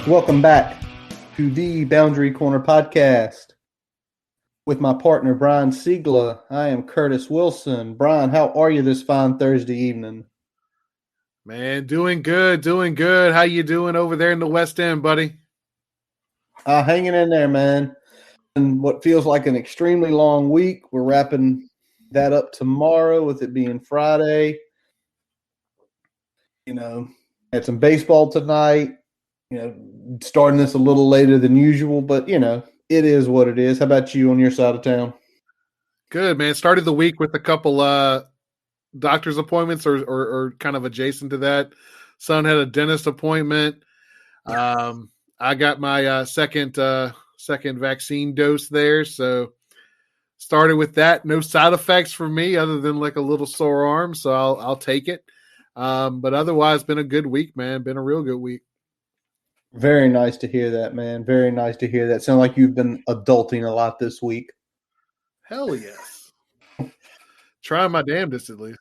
Welcome back to the Boundary Corner podcast with my partner, Brian Siegler. I am Curtis Wilson. Brian, how are you this fine Thursday evening? Man, doing good. How you doing over there in the West End, buddy? Hanging in there, man. And what feels like an extremely long week. We're wrapping that up tomorrow with it being Friday. Had some baseball tonight. Starting this a little later than usual, but it is what it is. How about you on your side of town? Good, man. Started the week with a couple doctor's appointments or kind of adjacent to that. Son had a dentist appointment. I got my second vaccine dose there, so started with that. No side effects for me other than like a little sore arm, so I'll take it. But otherwise, been a good week, man. Been a real good week. Very nice to hear that, man. Very nice to hear that. Sound like you've been adulting a lot this week. Hell yes. Trying my damnedest, at least.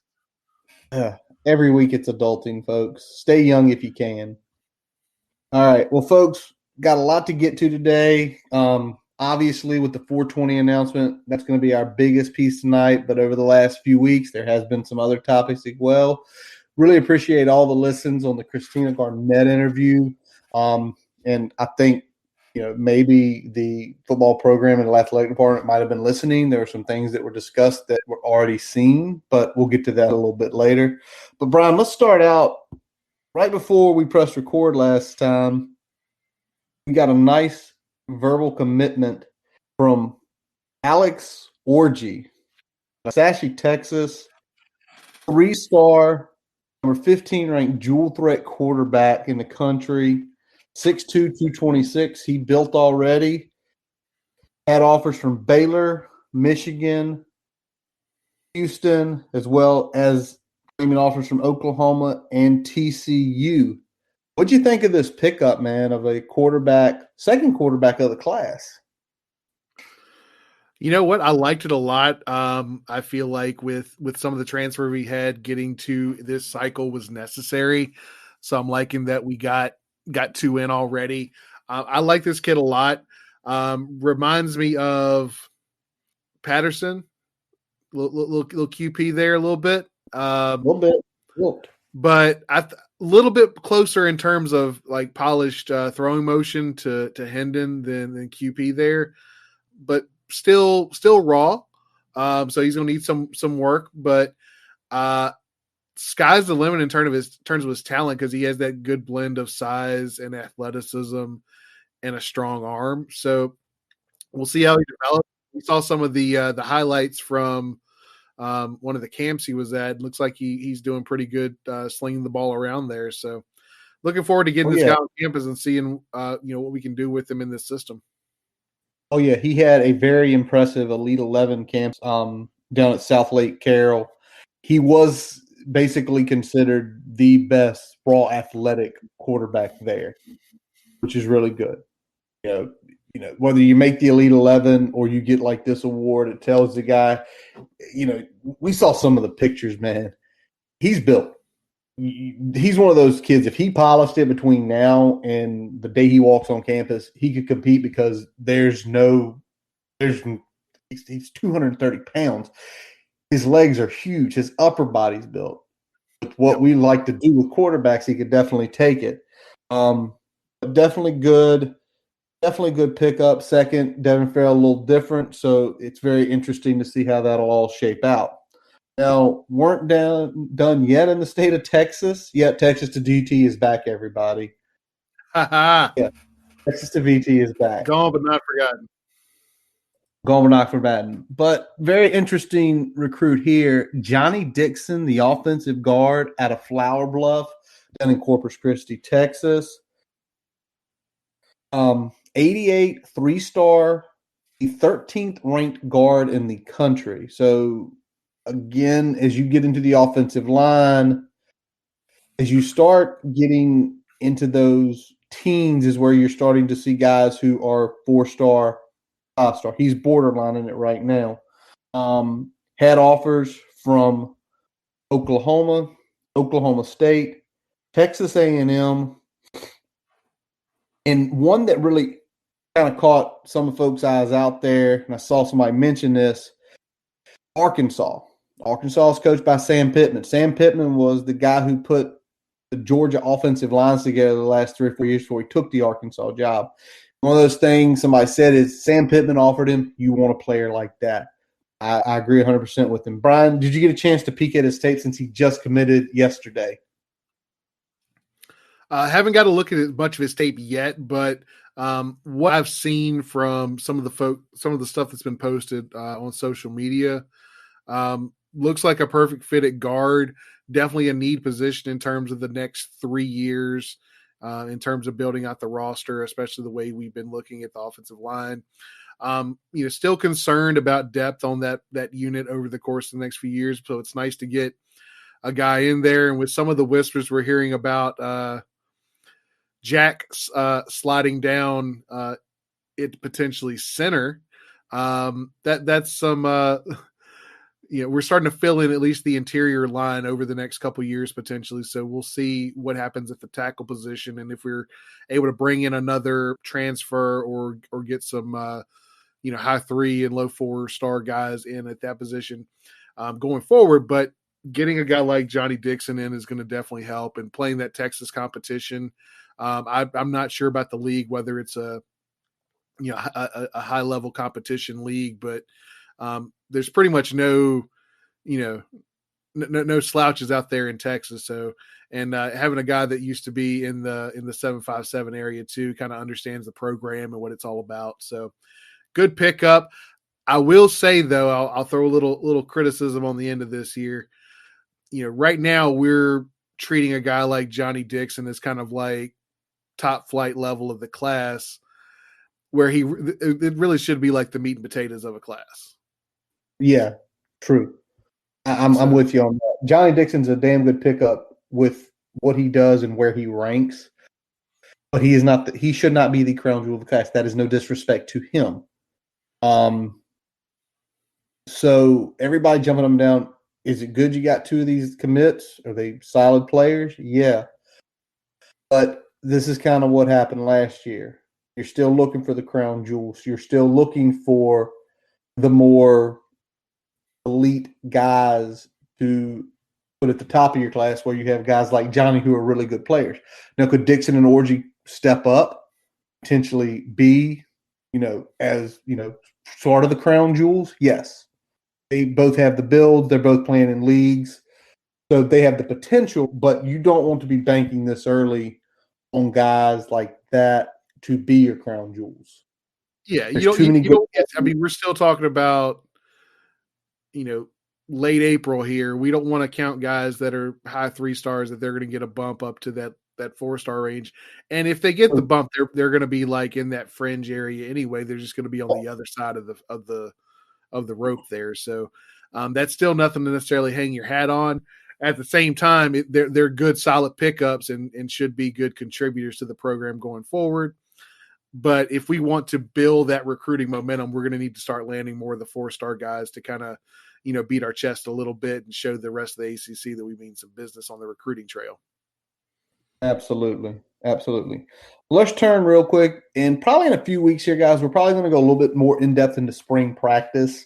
Every week it's adulting, folks. Stay young if you can. All right. Well, folks, got a lot to get to today. Obviously, with the 420 announcement, that's going to be our biggest piece tonight. But over the last few weeks, there has been some other topics as well. Really appreciate all the listens on the Christina Garnett interview. And I think, maybe the football program and the athletic department might have been listening. There were some things that were discussed that were already seen, but we'll get to that a little bit later. But Brian, let's start out right before we pressed record last time. We got a nice verbal commitment from Alex Orji, Sashi, Texas, 3-star, number 15 ranked dual threat quarterback in the country. 6'2", 226. He built already. Had offers from Baylor, Michigan, Houston, as well as offers from Oklahoma and TCU. What'd you think of this pickup, man, of a second quarterback of the class? You know what? I liked it a lot. I feel like with some of the transfer we had, getting to this cycle was necessary. So I'm liking that we got two in already. I like this kid a lot. Reminds me of Patterson, little QP there a little bit. A little bit. But a little bit closer in terms of like polished throwing motion to Hendon than QP there. But still raw. So he's going to need some work, but sky's the limit in terms of his talent, because he has that good blend of size and athleticism and a strong arm. So we'll see how he develops. We saw some of the highlights from one of the camps he was at. It looks like he's doing pretty good slinging the ball around there. So looking forward to getting this guy on campus and seeing what we can do with him in this system. Oh yeah, he had a very impressive Elite 11 camp down at South Lake Carroll. He was basically considered the best raw athletic quarterback there, which is really good. Whether you make the Elite 11 or you get like this award, it tells the guy, we saw some of the pictures, man. He's built. He's one of those kids. If he polished it between now and the day he walks on campus, he could compete, because he's 230 pounds. His legs are huge. His upper body's built. With what we like to do with quarterbacks, he could definitely take it. Definitely good pickup. Second, Devin Farrell, a little different. So it's very interesting to see how that'll all shape out. Now, weren't done yet in the state of Texas. Yet Texas to DT is back, everybody. Yeah, Texas to VT is back. Gone but not forgotten. But very interesting recruit here. Johnny Dixon, the offensive guard out of Flower Bluff down in Corpus Christi, Texas. 88, 3-star, the 13th ranked guard in the country. So again, as you get into the offensive line, as you start getting into those teens is where you're starting to see guys who are 4-star, 5-star. He's borderlining it right now. Had offers from Oklahoma, Oklahoma State, Texas A&M, And one that really kind of caught some folks' eyes out there, and I saw somebody mention this, Arkansas. Arkansas is coached by Sam Pittman. Sam Pittman was the guy who put the Georgia offensive lines together the last 3 or 4 years before he took the Arkansas job. One of those things somebody said is Sam Pittman offered him, you want a player like that. I agree 100% with him. Brian, did you get a chance to peek at his tape since he just committed yesterday? I haven't got to look at much of his tape yet, but what I've seen from some of the stuff that's been posted on social media, looks like a perfect fit at guard. Definitely a need position in terms of the next 3 years, in terms of building out the roster, especially the way we've been looking at the offensive line. Still concerned about depth on that unit over the course of the next few years. So it's nice to get a guy in there. And with some of the whispers we're hearing about Jack sliding down it potentially center, that's some we're starting to fill in at least the interior line over the next couple of years potentially. So we'll see what happens at the tackle position, and if we're able to bring in another transfer or get some high 3 and low 4-star guys in at that position going forward. But getting a guy like Johnny Dixon in is going to definitely help, and playing that Texas competition. I'm not sure about the league, whether it's a high level competition league, but there's pretty much no slouches out there in Texas. So, and having a guy that used to be in the 757 area too, kind of understands the program and what it's all about. So good pickup. I will say though, I'll throw a little criticism on the end of this year. Right now we're treating a guy like Johnny Dixon as kind of like top flight level of the class, where it really should be like the meat and potatoes of a class. Yeah, true. I'm with you on that. Johnny Dixon's a damn good pickup with what he does and where he ranks, but he is not. He should not be the crown jewel of the class. That is no disrespect to him. So everybody jumping them down. Is it good you got 2 of these commits? Are they solid players? Yeah, but this is kind of what happened last year. You're still looking for the crown jewels. You're still looking for the more elite guys to put at the top of your class, where you have guys like Johnny who are really good players. Now, could Dixon and Orji step up, potentially be, as, sort of the crown jewels? Yes. They both have the build. They're both playing in leagues. So they have the potential, but you don't want to be banking this early on guys like that to be your crown jewels. Yeah, we're still talking about, late April here. We don't want to count guys that are high 3 stars that they're going to get a bump up to that 4-star range. And if they get the bump, they're going to be like in that fringe area anyway. They're just going to be on the other side of the rope there. So that's still nothing to necessarily hang your hat on. At the same time, they're good, solid pickups and should be good contributors to the program going forward. But if we want to build that recruiting momentum, we're going to need to start landing more of the 4-star guys to kind of, beat our chest a little bit and show the rest of the ACC that we mean some business on the recruiting trail. Absolutely. Absolutely. Let's turn real quick, and probably in a few weeks here, guys, we're probably going to go a little bit more in depth into spring practice.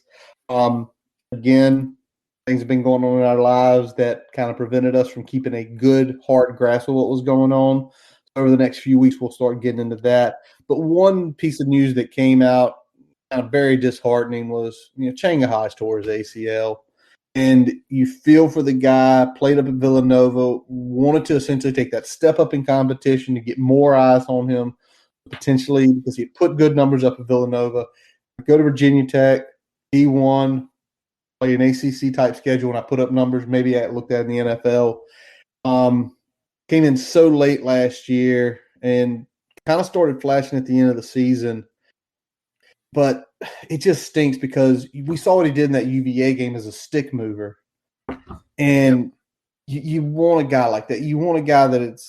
Again, things have been going on in our lives that kind of prevented us from keeping a good, hard grasp of what was going on. Over the next few weeks, we'll start getting into that. But one piece of news that came out kind of very disheartening was, Changa Hodge tore his ACL. And you feel for the guy, played up at Villanova, wanted to essentially take that step up in competition to get more eyes on him, potentially because he put good numbers up at Villanova. Go to Virginia Tech, D1, play an ACC-type schedule, and I put up numbers maybe I looked at in the NFL. Came in so late last year and kind of started flashing at the end of the season. But it just stinks because we saw what he did in that UVA game as a stick mover. And you want a guy like that. You want a guy that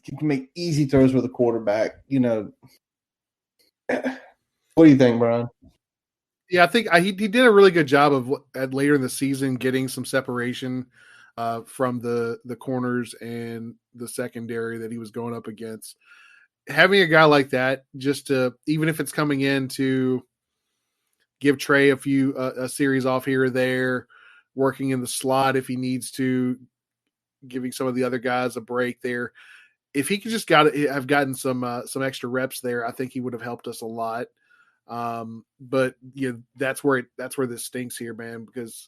can make easy throws with a quarterback. What do you think, Brian? Yeah, I think he did a really good job of later in the season getting some separation from the corners and the secondary that he was going up against. having a guy like that, just to, even if it's coming in to give Trey a series off here or there, working in the slot if he needs to, giving some of the other guys a break there. If he could just have gotten some extra reps there, I think he would have helped us a lot. But that's where this stinks here, man, because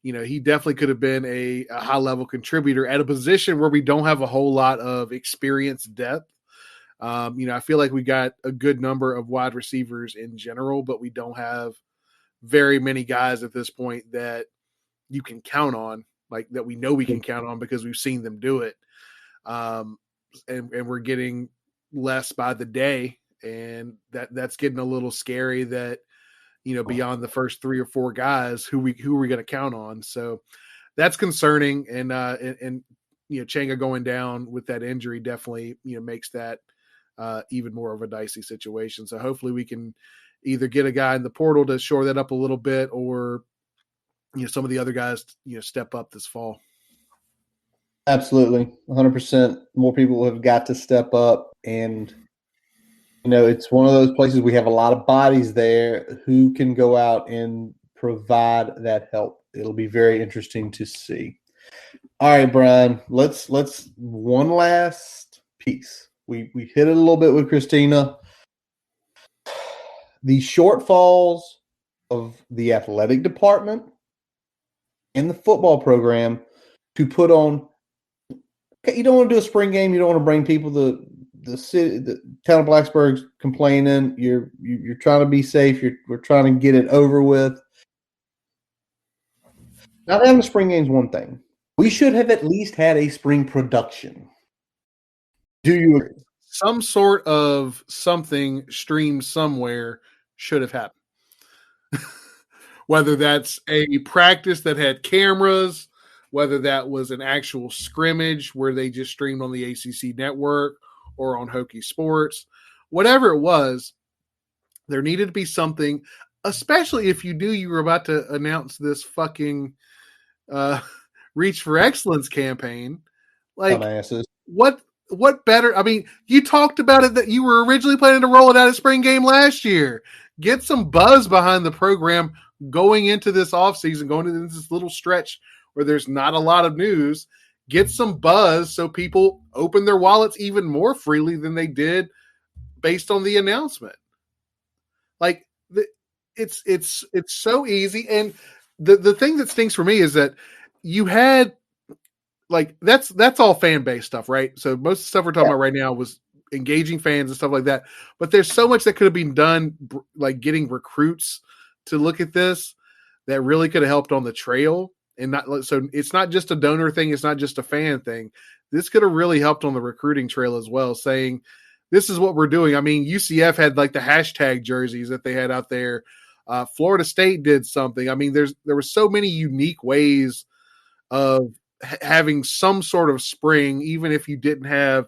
he definitely could have been a high level contributor at a position where we don't have a whole lot of experience depth. I feel like we got a good number of wide receivers in general, but we don't have very many guys at this point that you can count on, like that we know we can count on because we've seen them do it. And we're getting less by the day, and that's getting a little scary that, beyond the first 3 or 4 guys, who are we going to count on? So that's concerning. And Changa going down with that injury definitely, makes that even more of a dicey situation. So hopefully we can either get a guy in the portal to shore that up a little bit, or, some of the other guys, step up this fall. Absolutely. 100%. More people have got to step up, and it's one of those places we have a lot of bodies there who can go out and provide that help. It'll be very interesting to see. All right, Brian, let's one last piece. We hit it a little bit with Christina. The shortfalls of the athletic department and the football program to put on. Okay, you don't want to do a spring game. You don't want to bring people to the city, the town of Blacksburg's complaining. You're trying to be safe. We're trying to get it over with. Not having a spring game is one thing. We should have at least had a spring production. Do you agree? Some sort of something streamed somewhere should have happened. Whether that's a practice that had cameras, whether that was an actual scrimmage where they just streamed on the ACC network or on Hokie Sports, whatever it was, there needed to be something, especially if you were about to announce this fucking Reach for Excellence campaign. Like, dumbasses. What better? I mean, you talked about it that you were originally planning to roll it out at spring game last year. Get some buzz behind the program going into this offseason, going into this little stretch where there's not a lot of news. Get some buzz so people open their wallets even more freely than they did based on the announcement. Like, it's so easy. And the thing that stinks for me is that you had, like, that's all fan based stuff, right? So most of the stuff we're talking about right now was engaging fans and stuff like that. But there's so much that could have been done, like getting recruits to look at this, that really could have helped on the trail. And not so it's not just a donor thing, it's not just a fan thing. This could have really helped on the recruiting trail as well, saying this is what we're doing. I mean, UCF had like the hashtag jerseys that they had out there. Florida State did something. I mean, there were so many unique ways of having some sort of spring, even if you didn't have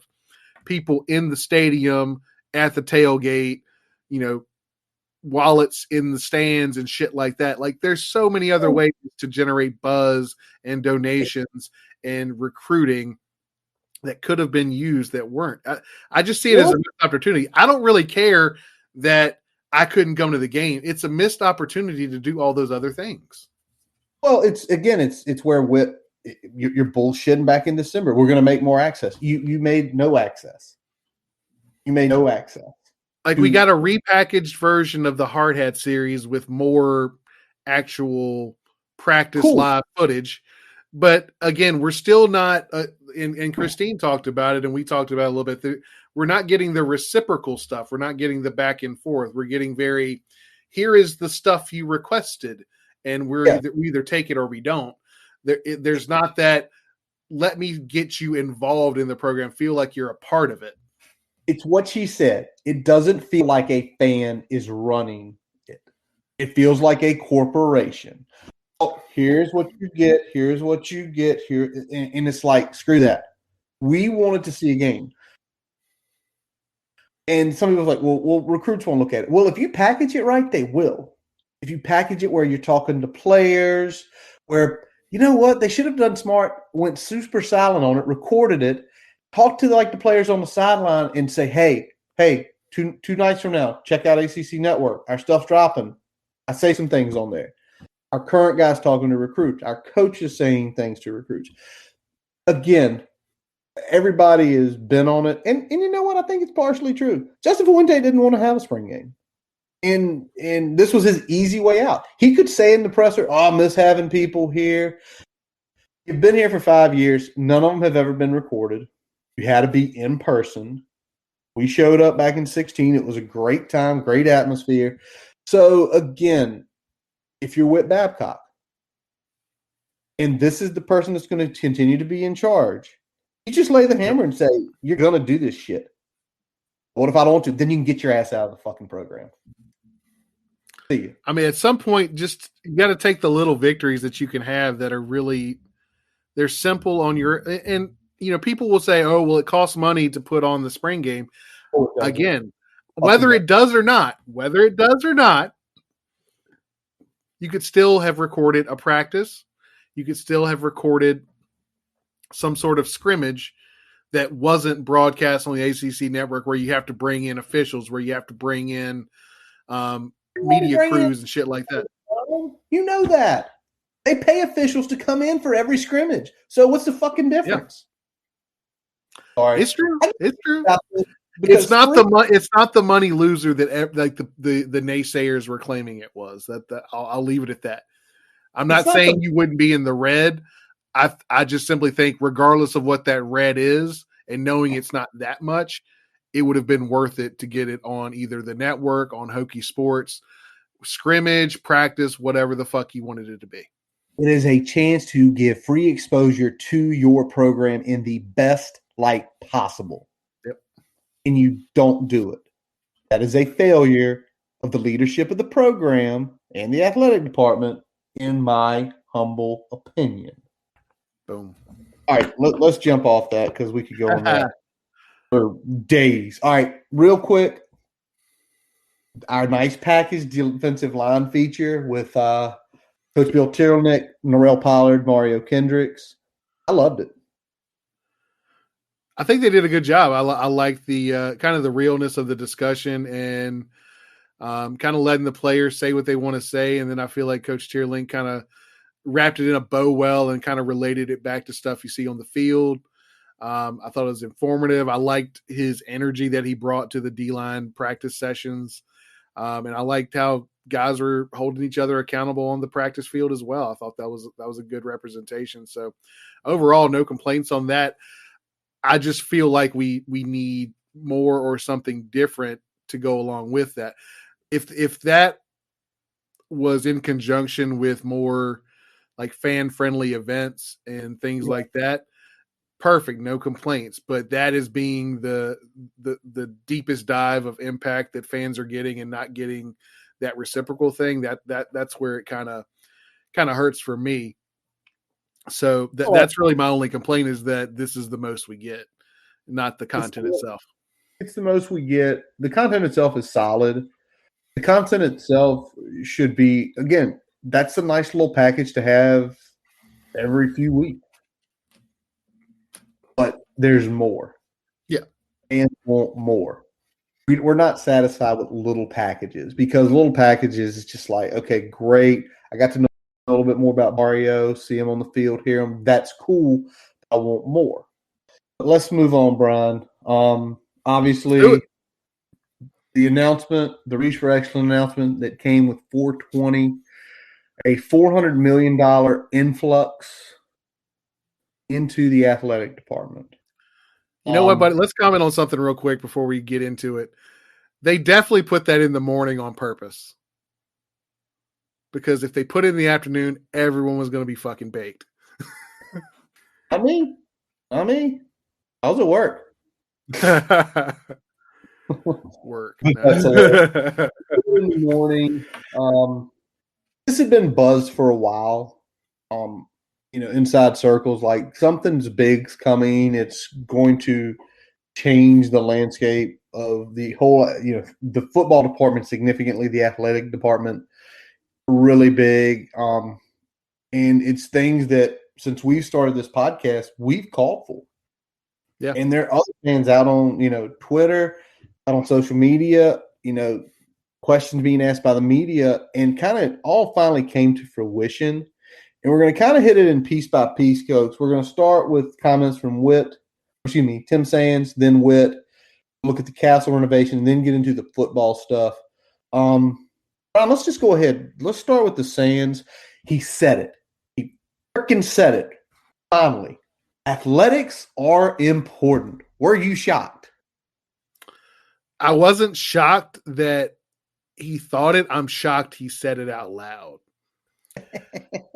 people in the stadium at the tailgate, wallets in the stands and shit like that. Like, there's so many other ways to generate buzz and donations and recruiting that could have been used that weren't. I just see it as a missed opportunity. I don't really care that I couldn't come to the game. It's a missed opportunity to do all those other things. Well, it's where you're bullshitting back in December. We're going to make more access. You made no access. Like, we got a repackaged version of the Hard Hat series with more actual practice live footage. But again, we're still not, and Christine talked about it, and we talked about it a little bit. We're not getting the reciprocal stuff. We're not getting the back and forth. We're getting here is the stuff you requested, and we either take it or we don't. There's not that, let me get you involved in the program, feel like you're a part of it. It's what she said. It doesn't feel like a fan is running it. It feels like a corporation. Oh, here's what you get. Here's what you get here. And it's like, screw that. We wanted to see a game. And some people are like, well, recruits won't look at it. Well, if you package it right, they will. If you package it where you're talking to players, where, you know what, they should have done smart, went super silent on it, recorded it, talk to the players on the sideline and say, hey, hey, two nights from now, check out ACC Network. Our stuff's dropping. I say some things on there. Our current guys talking to recruits. Our coach is saying things to recruits. Again, everybody has been on it. And you know what? I think it's partially true. Justin Fuente didn't want to have a spring game. And this was his easy way out. He could say in the presser, I miss having people here. You've been here for 5 years. None of them have ever been recorded. You had to be in person. We showed up back in 2016. It was a great time, great atmosphere. So, again, if you're Whit Babcock, and this is the person that's going to continue to be in charge, you just lay the hammer and say, you're going to do this shit. What if I don't want to? Then you can get your ass out of the fucking program. See you. I mean, at some point, just you got to take the little victories that you can have that are really, they're simple on your, and, you know, people will say, oh, well, it costs money to put on the spring game. Again, whether it does or not, you could still have recorded a practice. You could still have recorded some sort of scrimmage that wasn't broadcast on the ACC network, where you have to bring in officials, where you have to bring in media crews and shit like that. You know that. They pay officials to come in for every scrimmage. So what's the fucking difference? Yeah. Sorry. It's true. It's not the money loser that like the naysayers were claiming it was. I'll leave it at that. I'm not saying you wouldn't be in the red. I just simply think, regardless of what that red is, and knowing it's not that much, it would have been worth it to get it on either the network, on Hokie Sports, scrimmage, practice, whatever the fuck you wanted it to be. It is a chance to give free exposure to your program in the best light possible. Yep. And you don't do it. That is a failure of the leadership of the program and the athletic department, in my humble opinion. Boom. All right, let's jump off that, because we could go on that for days. All right, real quick, our nice package defensive line feature with Coach Bill Tyrrellnick, Norrell Pollard, Mario Kendricks. I loved it. I think they did a good job. I like the kind of the realness of the discussion, and kind of letting the players say what they want to say. And then I feel like Coach Tyrrellnick kind of wrapped it in a bow well and kind of related it back to stuff you see on the field. I thought it was informative. I liked his energy that he brought to the D-line practice sessions. And I liked how guys were holding each other accountable on the practice field as well. I thought that was a good representation. So overall, no complaints on that. I just feel like we need more or something different to go along with that. If that was in conjunction with more like fan-friendly events and things like that, perfect, no complaints. But that is being the deepest dive of impact that fans are getting and not getting that reciprocal thing. That's where it kind of hurts for me. So that's really my only complaint, is that this is the most we get, not the content itself. It's the most we get. The content itself is solid. The content itself should be, again, that's a nice little package to have every few weeks. But there's more. Yeah. And want more. We're not satisfied with little packages, because little packages is just like, okay, great. I got to know a little bit more about Mario, see him on the field, hear him. That's cool. I want more. But let's move on, Brian. Obviously, the announcement, the Reach for Excellence announcement that came with 420, a $400 million influx into the athletic department. You know what, buddy? Let's comment on something real quick before we get into it. They definitely put that in the morning on purpose. Because if they put it in the afternoon, everyone was going to be fucking baked. I mean, how's it work? Work. That's in the morning. This had been buzzed for a while. Inside circles, like something's big's coming. It's going to change the landscape of the whole, the football department significantly, the athletic department really big. And it's things that since we've started this podcast, we've called for. Yeah. And there are other fans out on, Twitter out on social media, questions being asked by the media, and kind of all finally came to fruition. And we're going to kind of hit it in piece by piece, Coach. We're going to start with comments from Tim Sands, then Witt, look at the castle renovation, and then get into the football stuff. Ron, let's just go ahead. Let's start with the Sands. He said it. He freaking said it. Finally, athletics are important. Were you shocked? I wasn't shocked that he thought it. I'm shocked he said it out loud.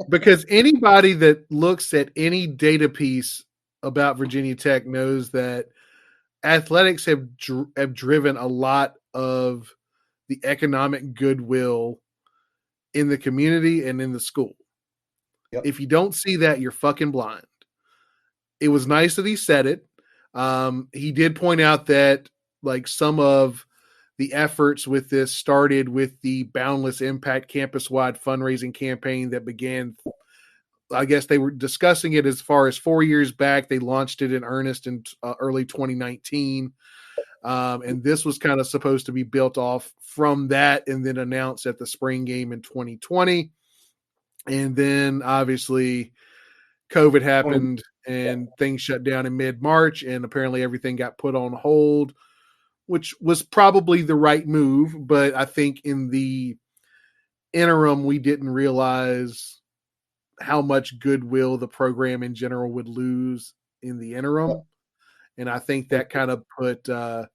Because anybody that looks at any data piece about Virginia Tech knows that athletics have driven a lot of the economic goodwill in the community and in the school. Yep. If you don't see that, you're fucking blind. It was nice that he said it. He did point out that like some of the efforts with this started with the Boundless Impact campus-wide fundraising campaign that began, I guess they were discussing it as far as 4 years back. They launched it in earnest in early 2019. And this was kind of supposed to be built off from that and then announced at the spring game in 2020. And then obviously COVID happened and things shut down in mid-March, and apparently everything got put on hold, which was probably the right move. But I think in the interim, we didn't realize how much goodwill the program in general would lose in the interim. And I think that kind of put the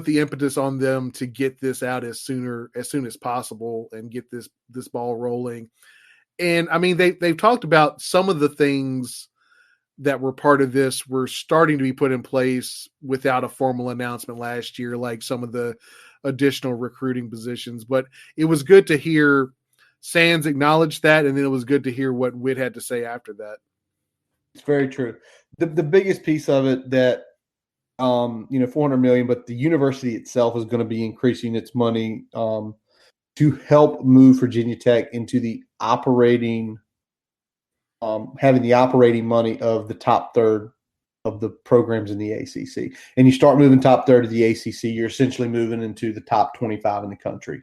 impetus on them to get this out as soon as possible and get this ball rolling. And I mean, they've talked about some of the things that were part of this were starting to be put in place without a formal announcement last year, like some of the additional recruiting positions. But it was good to hear Sands acknowledge that, and then it was good to hear what Witt had to say after that. It's very true. The biggest piece of it that, $400 million, but the university itself is going to be increasing its money to help move Virginia Tech into the operating, having the operating money of the top third of the programs in the ACC. And you start moving top third of the ACC, you're essentially moving into the top 25 in the country.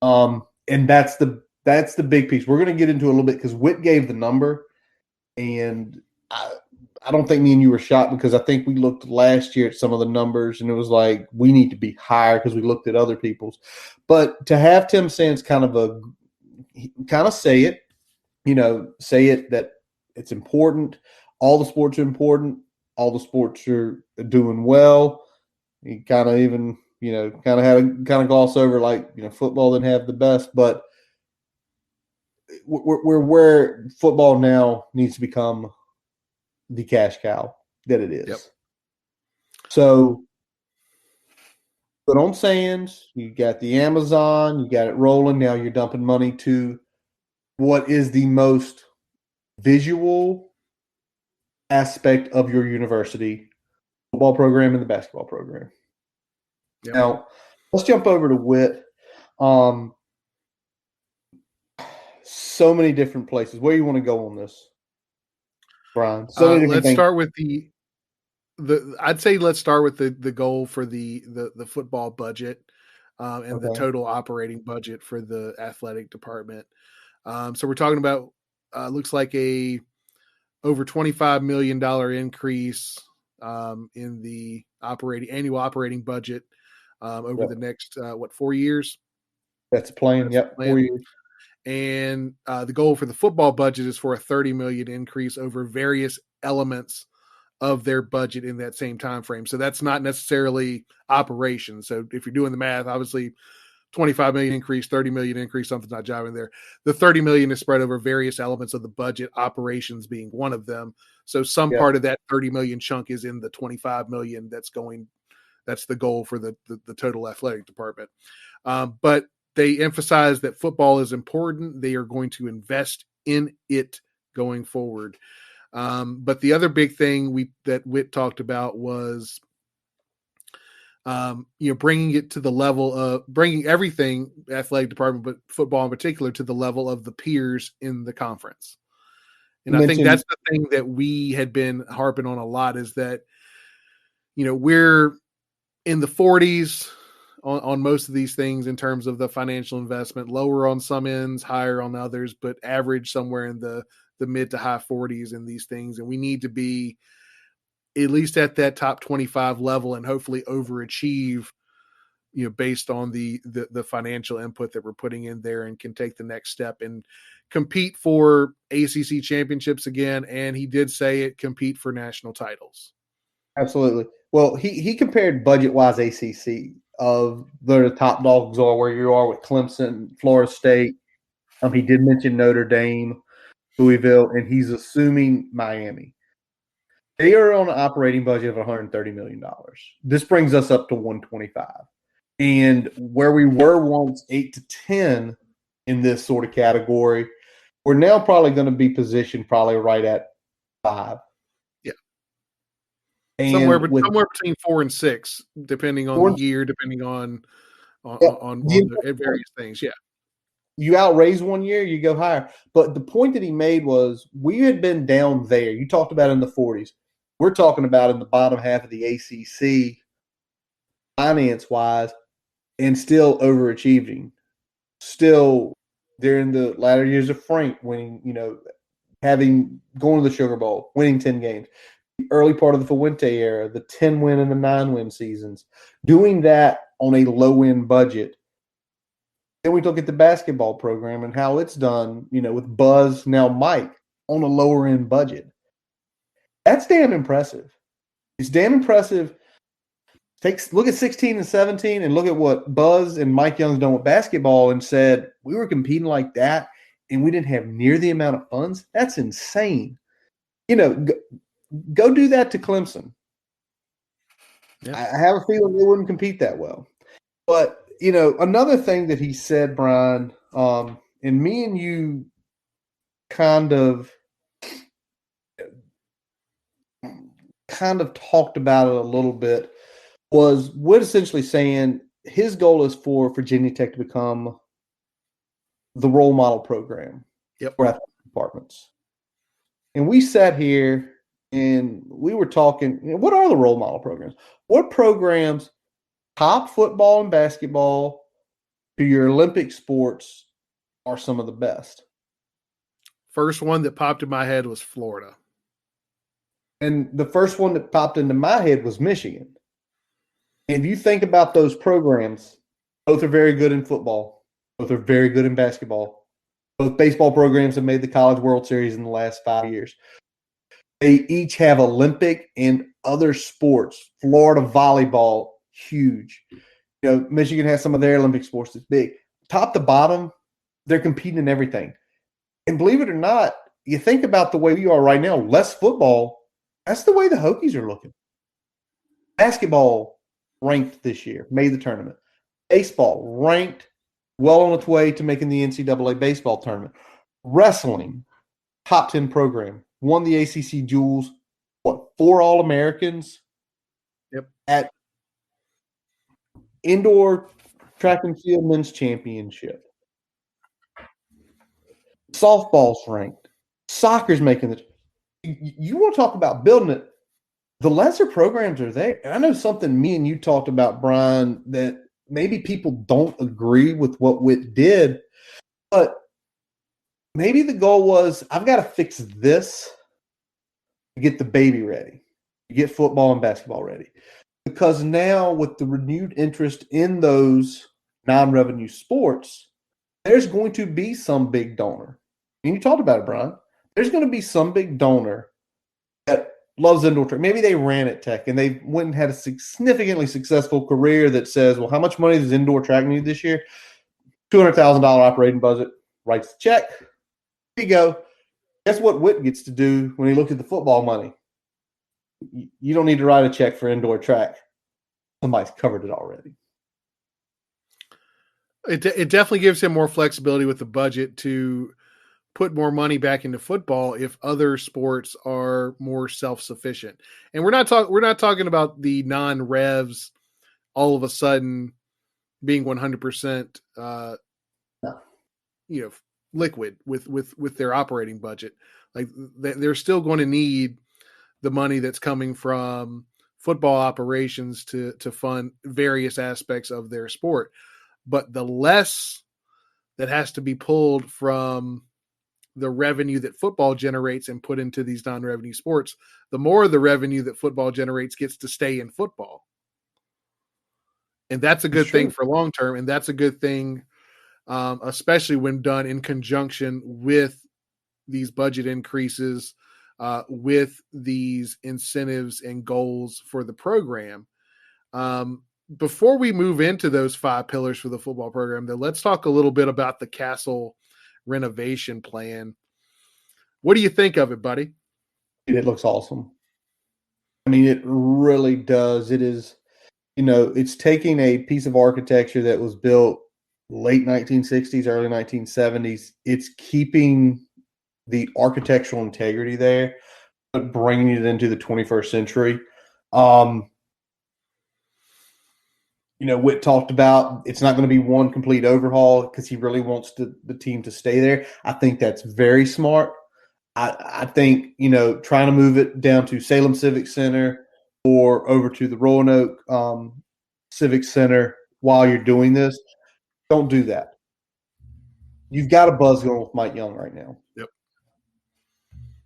And that's the big piece. We're going to get into a little bit because Witt gave the number, and I don't think me and you were shocked because I think we looked last year at some of the numbers and it was like, we need to be higher because we looked at other people's. But to have Tim Sands kind of say it, that it's important. All the sports are important. All the sports are doing well. He kind of even, kind of gloss over like, football didn't have the best, but we're where football now needs to become the cash cow that it is. Yep. So put on Sands, you got the Amazon, you got it rolling. Now you're dumping money to what is the most visual aspect of your university, football program and the basketball program. Yep. Now let's jump over to Witt. So many different places. Where you want to go on this, Brian? Let's start with I'd say let's start with the goal for the football budget and the total operating budget for the athletic department. So we're talking about looks like a over $25 million increase in the annual operating budget over the next 4 years. That's a plan. Yep, 4 years. And the goal for the football budget is for a $30 million increase over various elements of their budget in that same time frame. So that's not necessarily operations. So if you're doing the math, obviously 25 million increase, 30 million increase, something's not jiving there. The 30 million is spread over various elements of the budget, operations being one of them. So some part of that 30 million chunk is in the 25 million that's the goal for the total athletic department. But they emphasize that football is important. They are going to invest in it going forward. But the other big thing that Witt talked about was, bringing it to the level of bringing everything athletic department, but football in particular, to the level of the peers in the conference. And I think that's the thing that we had been harping on a lot is that, we're in the 40s on most of these things in terms of the financial investment, lower on some ends, higher on others, but average somewhere in the mid to high 40s in these things. And we need to be at least at that top 25 level and hopefully overachieve, based on the financial input that we're putting in there, and can take the next step and compete for ACC championships again. And he did say it, compete for national titles. Absolutely. Well, he compared budget-wise ACC of the top dogs are where you are with Clemson, Florida State. He did mention Notre Dame, Louisville, and he's assuming Miami. They are on an operating budget of $130 million. This brings us up to 125. And where we were once 8 to 10 in this sort of category, we're now probably going to be positioned probably right at 5. Yeah. And somewhere between 4 and 6, depending on the year, depending on the various things. Yeah. You outraise one year, you go higher. But the point that he made was we had been down there. You talked about in the 40s. We're talking about in the bottom half of the ACC finance-wise and still overachieving. Still, during the latter years of Frank winning, going to the Sugar Bowl, winning 10 games. The early part of the Fuente era, the 10-win and the 9-win seasons. Doing that on a low-end budget. Then we look at the basketball program and how it's done, with Buzz, now Mike, on a lower end budget. That's damn impressive. It's damn impressive. Look at 16 and 17 and look at what Buzz and Mike Young's done with basketball and said, we were competing like that and we didn't have near the amount of funds. That's insane. Go do that to Clemson. Yep. I have a feeling they wouldn't compete that well. But another thing that he said, Brian, and me and you kind of talked about it a little bit, was Wood essentially saying his goal is for Virginia Tech to become the role model program for athletic departments. And we sat here and we were talking, what are the role model programs? What programs, top football and basketball to your Olympic sports, are some of the best? First one that popped in my head was Florida. And the first one that popped into my head was Michigan. And if you think about those programs, both are very good in football. Both are very good in basketball. Both baseball programs have made the College World Series in the last 5 years. They each have Olympic and other sports. Florida volleyball, huge. Michigan has some of their Olympic sports that's big. Top to bottom, they're competing in everything. And believe it or not, you think about the way we are right now, less football, that's the way the Hokies are looking. Basketball ranked this year, made the tournament. Baseball ranked, well on its way to making the NCAA baseball tournament. Wrestling, top 10 program, won the ACC Jewels. 4 All-Americans? Yep. At indoor track and field men's championship. Softball's ranked. Soccer's making the. You want to talk about building it? The lesser programs are there. And I know something me and you talked about, Brian, that maybe people don't agree with what Witt did, but maybe the goal was, I've got to fix this to get the baby ready, to get football and basketball ready. Because now with the renewed interest in those non-revenue sports, there's going to be some big donor. And you talked about it, Brian. There's going to be some big donor that loves indoor track. Maybe they ran at Tech and they went and had a significantly successful career that says, well, how much money does indoor track need this year? $200,000 operating budget. Writes the check. Here you go. Guess what Witt gets to do when he looked at the football money? You don't need to write a check for indoor track. Somebody's covered it already. It definitely gives him more flexibility with the budget to put more money back into football if other sports are more self-sufficient. And we're not talking about the non-revs all of a sudden being 100% liquid with their operating budget. Like they're still going to need the money that's coming from football operations to fund various aspects of their sport. But the less that has to be pulled from the revenue that football generates and put into these non-revenue sports, the more the revenue that football generates gets to stay in football. And that's a good thing for long term. And that's a good thing, especially when done in conjunction with these budget increases, with these incentives and goals for the program. Before we move into those 5 pillars for the football program, though, let's talk a little bit about the castle renovation plan. What do you think of it, buddy? It looks awesome. I mean, it really does. It is, it's taking a piece of architecture that was built late 1960s, early 1970s. It's keeping the architectural integrity there, but bringing it into the 21st century. Whit talked about it's not going to be one complete overhaul because he really wants the team to stay there. I think that's very smart. I think, trying to move it down to Salem Civic Center or over to the Roanoke Civic Center while you're doing this, don't do that. You've got a buzz going with Mike Young right now. Yep.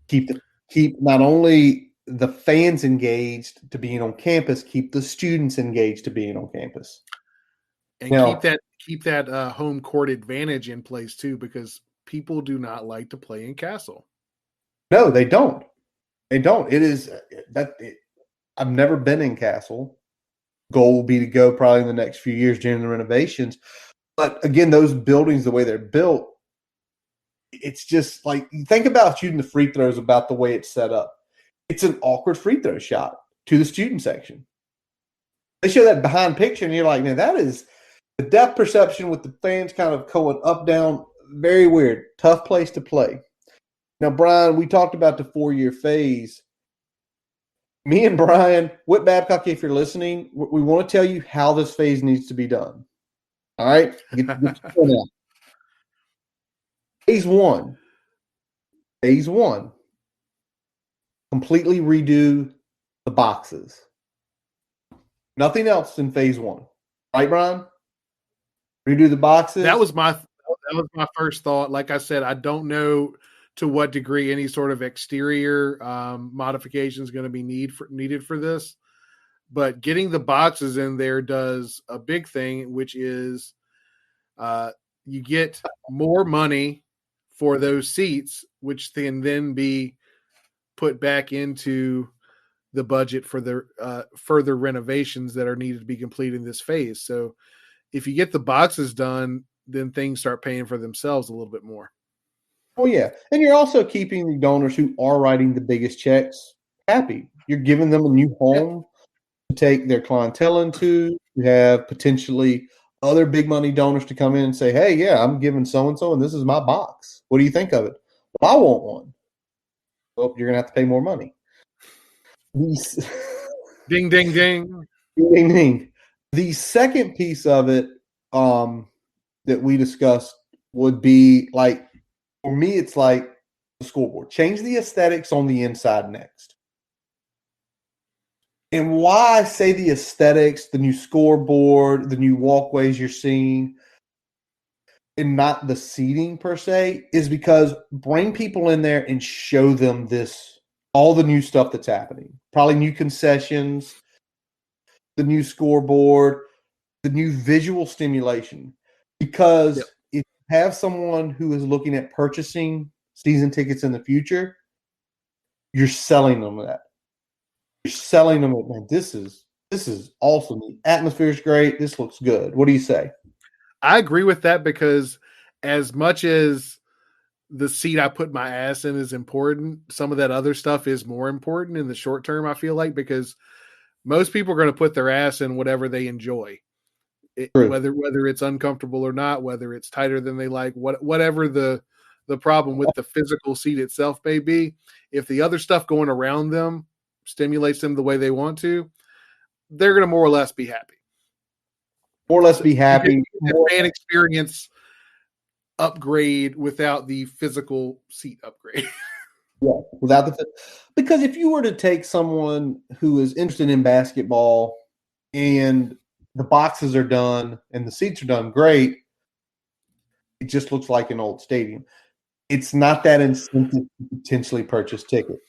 Keep not only the fans engaged to being on campus, keep the students engaged to being on campus. And keep that home court advantage in place too, because people do not like to play in Castle. No, they don't. They don't. It is I've never been in Castle. Goal will be to go probably in the next few years during the renovations. But again, those buildings, the way they're built, it's just like, think about shooting the free throws about the way it's set up. It's an awkward free throw shot to the student section. They show that behind picture, and you're like, man, that is the depth perception with the fans kind of going up, down. Very weird. Tough place to play. Now, Brian, we talked about the 4-year phase. Me and Brian, Whit Babcock, if you're listening, we want to tell you how this phase needs to be done. All right? Phase one. Completely redo the boxes. Nothing else in phase one. Right, Brian? Redo the boxes. That was my first thought. Like I said, I don't know to what degree any sort of exterior modification is going to be needed for this. But getting the boxes in there does a big thing, which is you get more money for those seats, which can then be put back into the budget for the further renovations that are needed to be completed in this phase. So if you get the boxes done, then things start paying for themselves a little bit more. Oh, yeah. And you're also keeping the donors who are writing the biggest checks happy. You're giving them a new home to take their clientele into. You have potentially other big money donors to come in and say, hey, yeah, I'm giving so-and-so, and this is my box. What do you think of it? Well, I want one. Well, you're going to have to pay more money. Ding, ding, ding. Ding, ding. The second piece of it that we discussed would be like, for me, it's like the scoreboard. Change the aesthetics on the inside next. And why I say the aesthetics, the new scoreboard, the new walkways you're seeing, and not the seating per se, is because bring people in there and show them all the new stuff that's happening. Probably new concessions, the new scoreboard, the new visual stimulation. Because if you have someone who is looking at purchasing season tickets in the future, you're selling them that. You're selling them, man, this is awesome. The atmosphere is great. This looks good. What do you say? I agree with that, because as much as the seat I put my ass in is important, some of that other stuff is more important in the short term, I feel like, because most people are going to put their ass in whatever they enjoy. Whether it's uncomfortable or not, whether it's tighter than they like, whatever the problem with the physical seat itself may be, if the other stuff going around them stimulates them the way they want to, they're going to more or less be happy. More or less be happy. The fan experience upgrade without the physical seat upgrade. Yeah, without the because if you were to take someone who is interested in basketball and the boxes are done and the seats are done great, it just looks like an old stadium. It's not that incentive to potentially purchase tickets.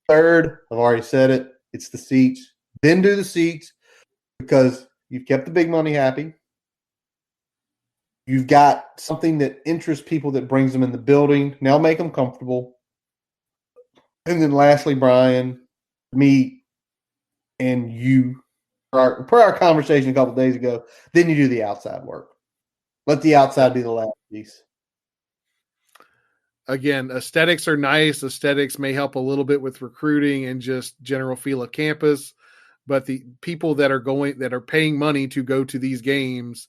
Third, I've already said it, it's the seats. Then do the seats because you've kept the big money happy. You've got something that interests people that brings them in the building. Now make them comfortable. And then lastly, Brian, me and you, per our conversation a couple of days ago, then you do the outside work. Let the outside be the last piece. Again, aesthetics are nice. Aesthetics may help a little bit with recruiting and just general feel of campus, but the people that are paying money to go to these games,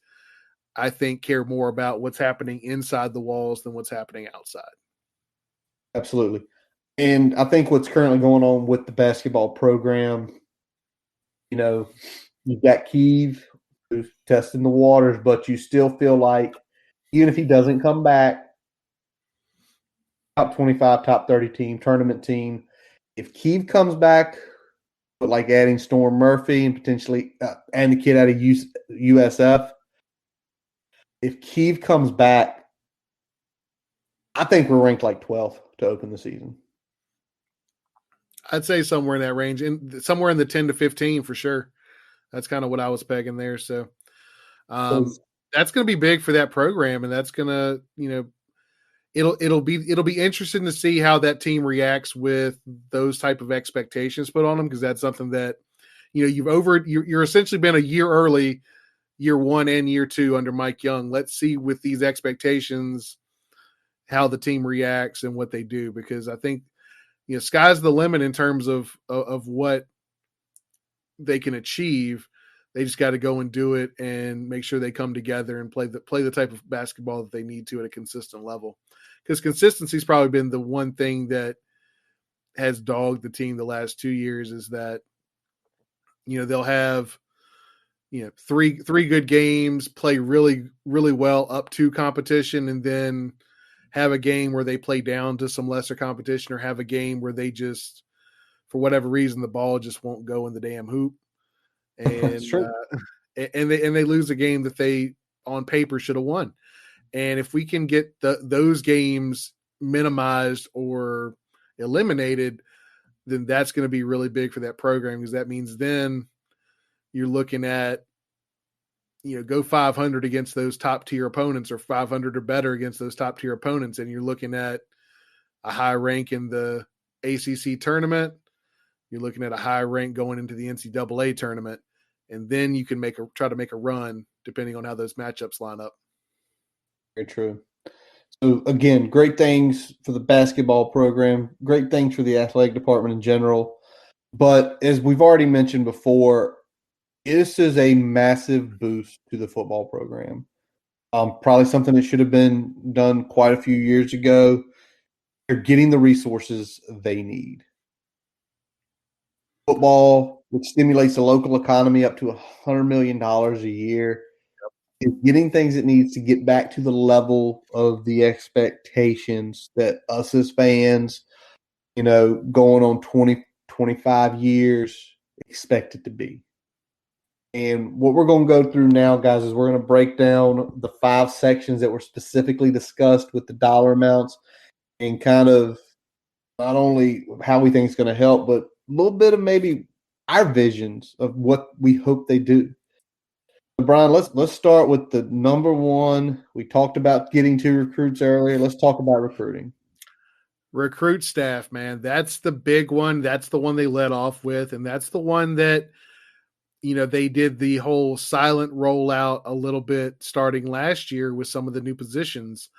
I think care more about what's happening inside the walls than what's happening outside. Absolutely. And I think what's currently going on with the basketball program, you've got Keeve who's testing the waters, but you still feel like even if he doesn't come back, top 25, top 30 team, tournament team, if Keeve comes back, but like adding Storm Murphy and potentially and the kid out of USF, if Keeve comes back, I think we're ranked like 12th to open the season. I'd say somewhere in that range, somewhere in the 10 to 15 for sure. That's kind of what I was pegging there. So that's going to be big for that program, and that's going to, it'll be interesting to see how that team reacts with those type of expectations put on them, because that's something that you're essentially been a year early, year one and year two under Mike Young. Let's see with these expectations how the team reacts and what they do, because I think sky's the limit in terms of what they can achieve. They just got to go and do it and make sure they come together and play the type of basketball that they need to at a consistent level. Because consistency's probably been the one thing that has dogged the team the last 2 years, is that they'll have three good games, play really really well up to competition, and then have a game where they play down to some lesser competition, or have a game where they just, for whatever reason, the ball just won't go in the damn hoop, and and they lose a game that they on paper should have won. And if we can get those games minimized or eliminated, then that's going to be really big for that program, because that means then you're looking at, go 500 against those top tier opponents, or 500 or better against those top tier opponents. And you're looking at a high rank in the ACC tournament. You're looking at a high rank going into the NCAA tournament. And then you can try to make a run depending on how those matchups line up. Very true. So again, great things for the basketball program, great things for the athletic department in general. But as we've already mentioned before, this is a massive boost to the football program. Probably something that should have been done quite a few years ago. They're getting the resources they need. Football, which stimulates the local economy up to $100 million a year, is getting things it needs to get back to the level of the expectations that us as fans, going on 20, 25 years, expect it to be. And what we're going to go through now, guys, is we're going to break down the 5 sections that were specifically discussed with the dollar amounts, and kind of not only how we think it's going to help, but a little bit of maybe our visions of what we hope they do. So Brian, let's start with the number one. We talked about getting 2 recruits earlier. Let's talk about recruiting. Recruit staff, man. That's the big one. That's the one they led off with. And that's the one that, they did the whole silent rollout a little bit starting last year with some of the new positions.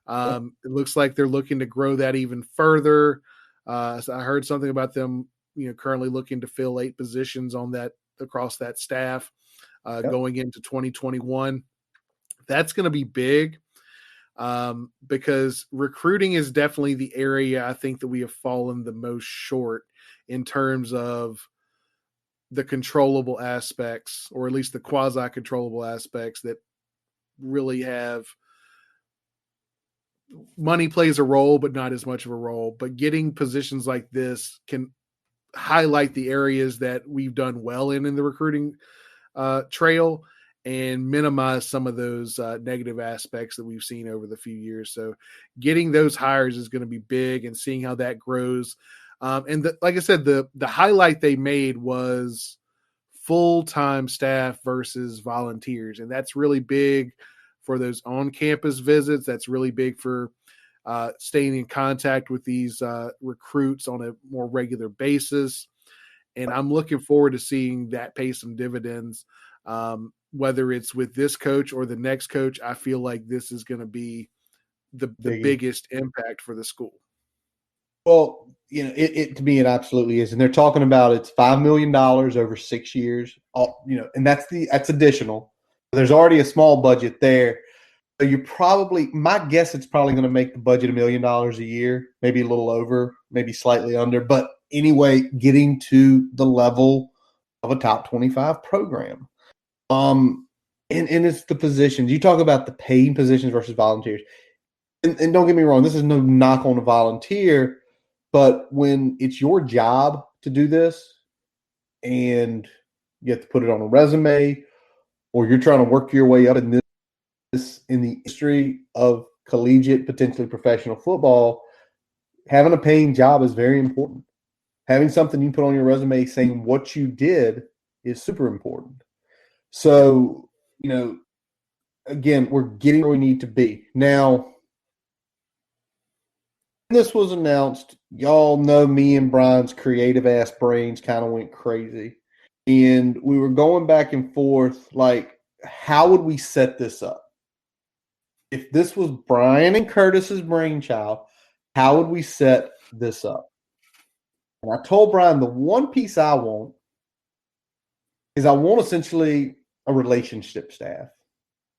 It looks like they're looking to grow that even further. So I heard something about them, currently looking to fill 8 positions on that across that staff going into 2021. That's going to be big. Because recruiting is definitely the area I think that we have fallen the most short in terms of the controllable aspects, or at least the quasi controllable aspects that really have money plays a role, but not as much of a role. But getting positions like this can highlight the areas that we've done well in the recruiting trail and minimize some of those negative aspects that we've seen over the few years. So getting those hires is going to be big, and seeing how that grows. Like I said, the highlight they made was full-time staff versus volunteers. And that's really big for those on-campus visits. That's really big for staying in contact with these recruits on a more regular basis. And I'm looking forward to seeing that pay some dividends. Whether it's with this coach or the next coach, I feel like this is going to be the biggest impact for the school. Well, to me, it absolutely is. And they're talking about it's $5 million over 6 years, and that's additional. There's already a small budget there. So my guess, it's probably going to make the budget $1 million a year, maybe a little over, maybe slightly under. But anyway, getting to the level of a top 25 program. And it's the positions. You talk about the paid positions versus volunteers. And don't get me wrong, this is no knock on a volunteer, but when it's your job to do this and you have to put it on a resume, or you're trying to work your way up in the history of collegiate, potentially professional football, having a paying job is very important. Having something you put on your resume saying what you did is super important. So, again, we're getting where we need to be. Now, when this was announced, y'all know me and Brian's creative ass brains kind of went crazy. And we were going back and forth, like, how would we set this up? If this was Brian and Curtis's brainchild, how would we set this up? And I told Brian the one piece I want is I want essentially a relationship staff,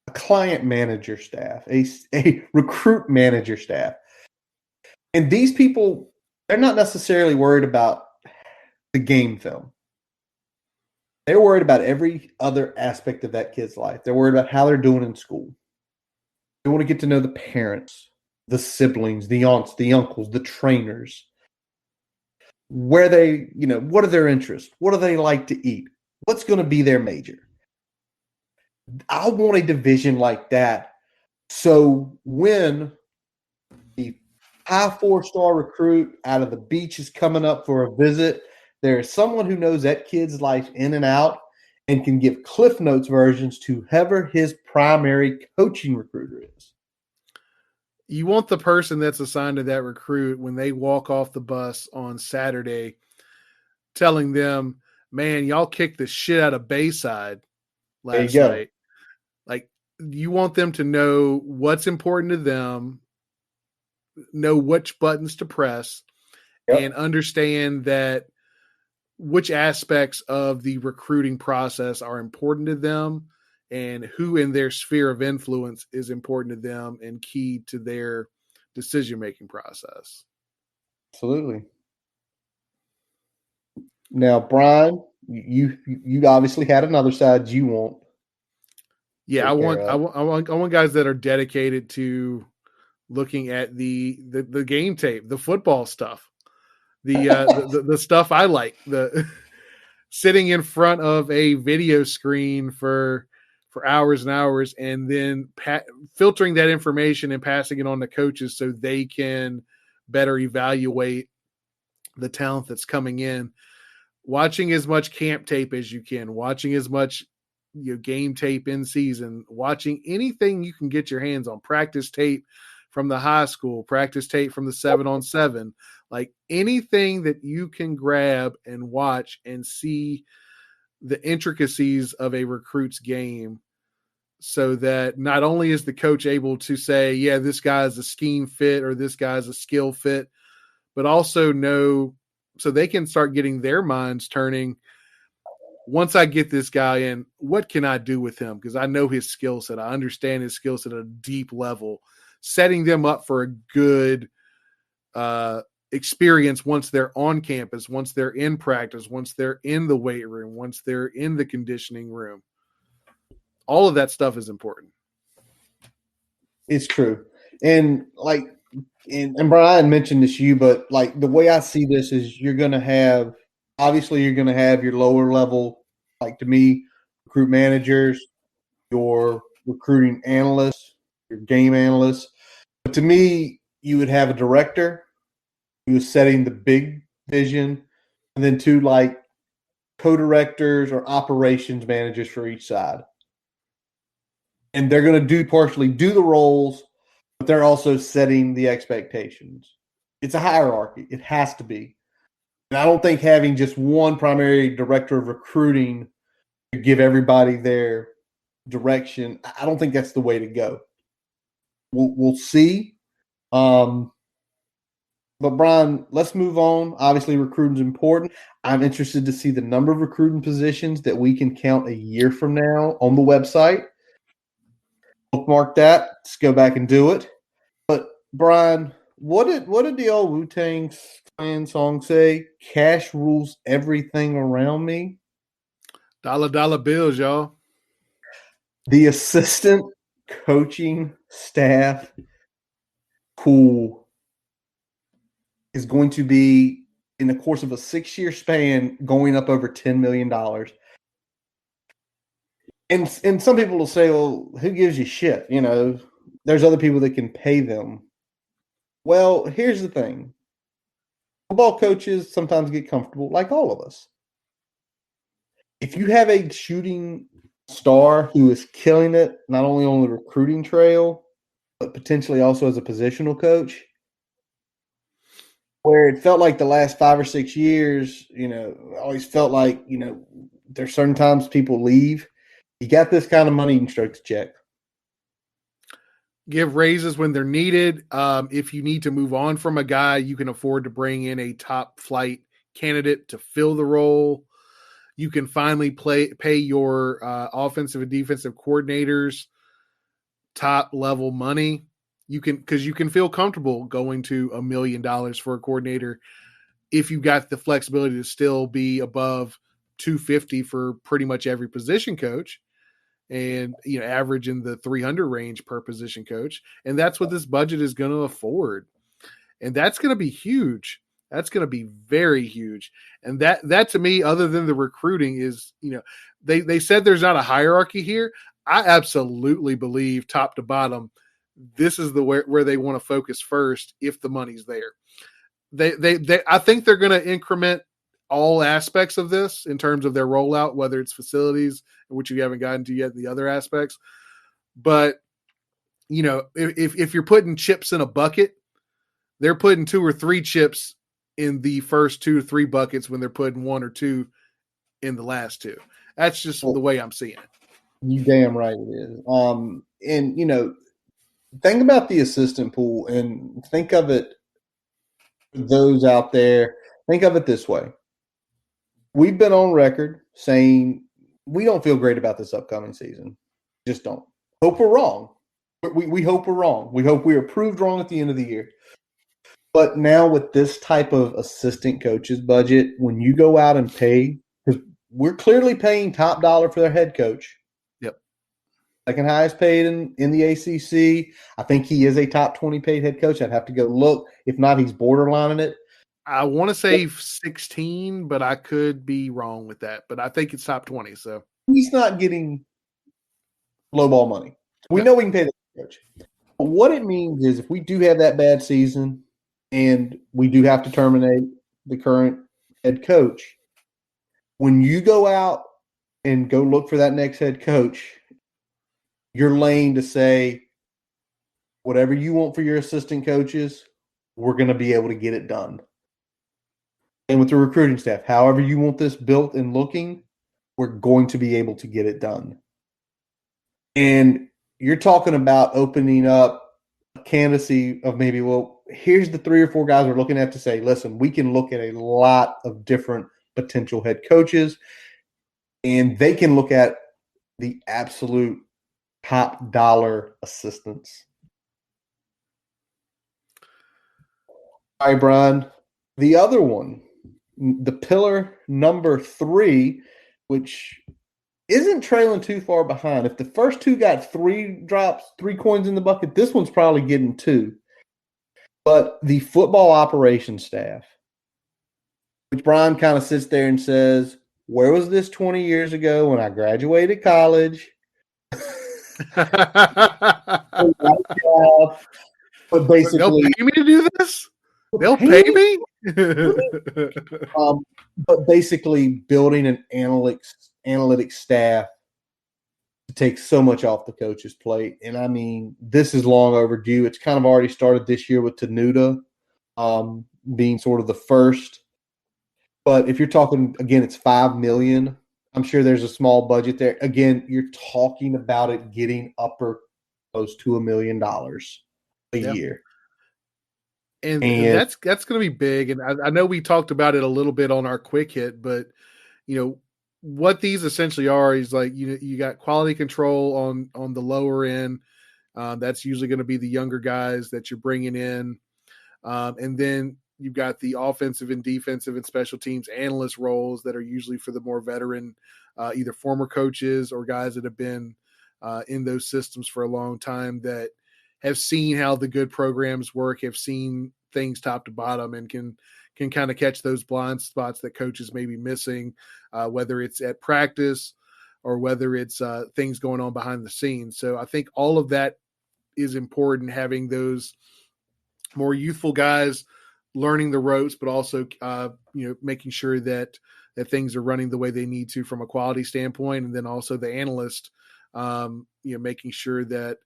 a client manager staff, a recruit manager staff. And these people, they're not necessarily worried about the game film. They're worried about every other aspect of that kid's life. They're worried about how they're doing in school. They want to get to know the parents, the siblings, the aunts, the uncles, the trainers, where they, what are their interests? What do they like to eat? What's going to be their major? I want a division like that. So when the high 4-star recruit out of the beach is coming up for a visit, there is someone who knows that kid's life in and out and can give Cliff Notes versions to whoever his primary coaching recruiter is. You want the person that's assigned to that recruit when they walk off the bus on Saturday telling them, man, y'all kicked the shit out of Bayside last night. Like, you want them to know what's important to them, know which buttons to press, and understand that which aspects of the recruiting process are important to them and who in their sphere of influence is important to them and key to their decision-making process. Absolutely. Now, Brian, you obviously had another side you want. Yeah, I want guys that are dedicated to looking at the game tape, the football stuff, the stuff I like, the sitting in front of a video screen for hours and hours, and then filtering that information and passing it on to coaches so they can better evaluate the talent that's coming in. Watching as much camp tape as you can, watching as much game tape in season, watching anything you can get your hands on, practice tape from the high school, practice tape from the 7-on-7, like anything that you can grab and watch and see the intricacies of a recruit's game, so that not only is the coach able to say, yeah, this guy's a scheme fit or this guy's a skill fit, but also know so they can start getting their minds turning. Once I get this guy in, what can I do with him? Because I know his skill set. I understand his skill set at a deep level, setting them up for a good experience once they're on campus, once they're in practice, once they're in the weight room, once they're in the conditioning room. All of that stuff is important. It's true. And and Brian mentioned this to you, but like the way I see this is you're going to have, obviously you're going to have your lower level, like to me, recruit managers, your recruiting analysts, your game analysts. But to me, you would have a director who is setting the big vision, and then two like co-directors or operations managers for each side. And they're going to partially do the roles, but they're also setting the expectations. It's a hierarchy. It has to be. And I don't think having just one primary director of recruiting to give everybody their direction, I don't think that's the way to go. We'll see. But Brian, let's move on. Obviously, recruiting is important. I'm interested to see the number of recruiting positions that we can count a year from now on the website. Bookmark that. Let's go back and do it. But Brian, what did the old Wu-Tang Clan song say? Cash rules everything around me. Dollar bills, y'all. The assistant coaching staff pool is going to be, in the course of a 6-year span, going up over $10 million. And some people will say, well, who gives you shit? You know, there's other people that can pay them. Well, here's the thing. Football coaches sometimes get comfortable, like all of us. If you have a shooting star who is killing it, not only on the recruiting trail, but potentially also as a positional coach, where it felt like the last 5 or 6 years, I always felt like, there's certain times people leave. You got this kind of money, you can stroke the check. Give raises when they're needed. If you need to move on from a guy, you can afford to bring in a top flight candidate to fill the role. You can finally pay your offensive and defensive coordinators top level money. Because you can feel comfortable going to $1 million for a coordinator if you got the flexibility to still be above 250 for pretty much every position coach, and average in the 300 range per position coach. And that's what this budget is going to afford. And that's going to be huge. That's going to be very huge. And that to me, other than the recruiting, is, they said there's not a hierarchy here. I absolutely believe top to bottom, this is where they want to focus first if the money's there. I think they're going to increment all aspects of this in terms of their rollout, whether it's facilities, which you haven't gotten to yet, the other aspects. But, if you're putting chips in a bucket, they're putting 2 or 3 chips in the first 2 or 3 buckets when they're putting 1 or 2 in the last 2. That's just the way I'm seeing it. You damn right it is. And, think about the assistant pool and think of it, those out there, think of it this way. We've been on record saying we don't feel great about this upcoming season. Just don't. Hope we're wrong. We hope we're wrong. We hope we are proved wrong at the end of the year. But now with this type of assistant coach's budget, when you go out and pay, because we're clearly paying top dollar for their head coach. Yep. Second highest paid in the ACC. I think he is a top 20 paid head coach. I'd have to go look. If not, he's borderlining it. I want to say 16, but I could be wrong with that. But I think it's top 20. So he's not getting lowball money. We know we can pay the coach. But what it means is if we do have that bad season and we do have to terminate the current head coach, when you go out and go look for that next head coach, you're laying to say, whatever you want for your assistant coaches, we're going to be able to get it done. And with the recruiting staff, however you want this built and looking, we're going to be able to get it done. And you're talking about opening up a candidacy of maybe, well, here's the 3 or 4 guys we're looking at to say, listen, we can look at a lot of different potential head coaches, and they can look at the absolute top dollar assistants. All right, Brian. The other one, the pillar number 3, which isn't trailing too far behind. If the first two got 3 drops, 3 coins in the bucket, this one's probably getting 2. But the football operations staff, which Brian kind of sits there and says, where was this 20 years ago when I graduated college? But They'll basically, pay me to do this? They'll pay pay me. me? But basically building an analytics staff to take so much off the coach's plate. And I mean, this is long overdue. It's kind of already started this year with Tenuta being sort of the first. But if you're talking again, it's 5 million. I'm sure there's a small budget there. Again, you're talking about it getting upper close to $1 million a year. And And that's going to be big. And I know we talked about it a little bit on our quick hit, but what these essentially are is like you got quality control on the lower end. That's usually going to be the younger guys that you're bringing in, and then you've got the offensive and defensive and special teams analyst roles that are usually for the more veteran, either former coaches or guys that have been in those systems for a long time that have seen how the good programs work, have seen things top to bottom, and can kind of catch those blind spots that coaches may be missing, whether it's at practice or whether it's things going on behind the scenes. So I think all of that is important, having those more youthful guys learning the ropes, but also making sure that things are running the way they need to from a quality standpoint, and then also the analyst, making sure that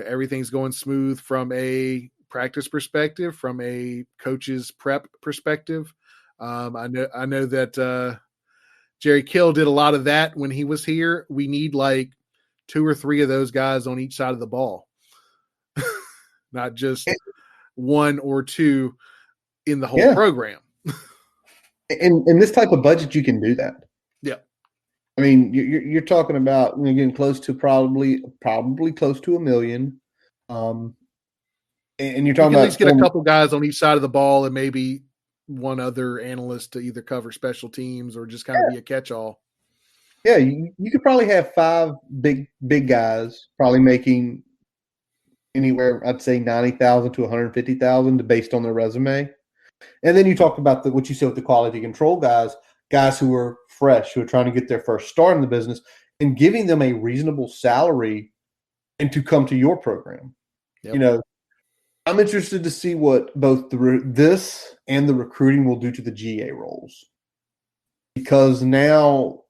everything's going smooth from a practice perspective, from a coach's prep perspective. I know that Jerry Kill did a lot of that when he was here. We need like 2 or 3 of those guys on each side of the ball, not just 1 or 2 in the whole program. in this type of budget, you can do that. Yeah. I mean, you're talking about getting close to probably close to $1 million. And you're talking you can about at least get a couple guys on each side of the ball and maybe one other analyst to either cover special teams or just kind of be a catch-all. Yeah, you could probably have 5 big guys probably making anywhere, I'd say 90,000 to 150,000 based on their resume. And then you talk about what you said with the quality control guys who are fresh, who are trying to get their first start in the business, and giving them a reasonable salary and to come to your program. Yep. I'm interested to see what both this and the recruiting will do to the GA roles. Because now,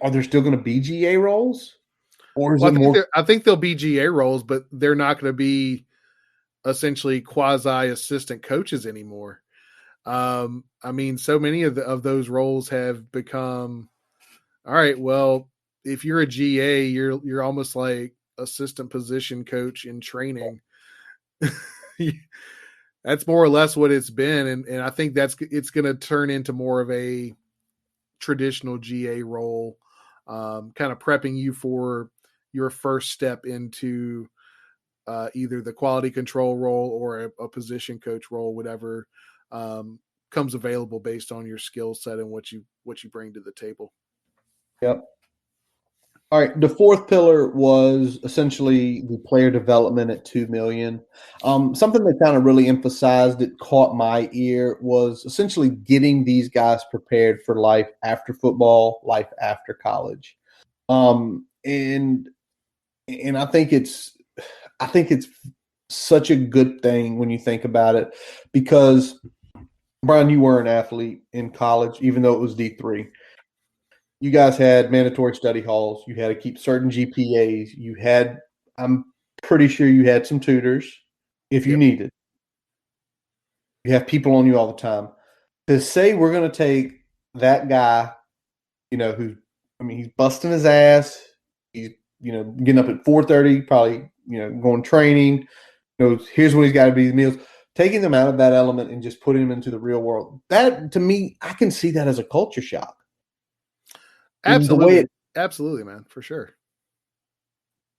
are there still going to be GA roles? Or is it more? I think there'll be GA roles, but they're not going to be essentially quasi assistant coaches anymore. I mean, so many of those roles have become, all right, well, if you're a GA, you're almost like assistant position coach in training. That's more or less what it's been. And I think it's going to turn into more of a traditional GA role, kind of prepping you for your first step into either the quality control role or a position coach role, whatever comes available based on your skill set and what you bring to the table. Yep. All right. The fourth pillar was essentially the player development at 2 million. Something that kind of really emphasized that caught my ear was essentially getting these guys prepared for life after football, life after college. And I think it's such a good thing when you think about it, because Brian, you were an athlete in college, even though it was D3. You guys had mandatory study halls. You had to keep certain GPAs. I'm pretty sure you had some tutors if you needed. You have people on you all the time. To say we're going to take that guy, he's busting his ass. He's, getting up at 4:30, probably, going training. Here's when he's got to be meals. Taking them out of that element and just putting them into the real world. That, to me, I can see that as a culture shock. Absolutely. Absolutely, man, for sure.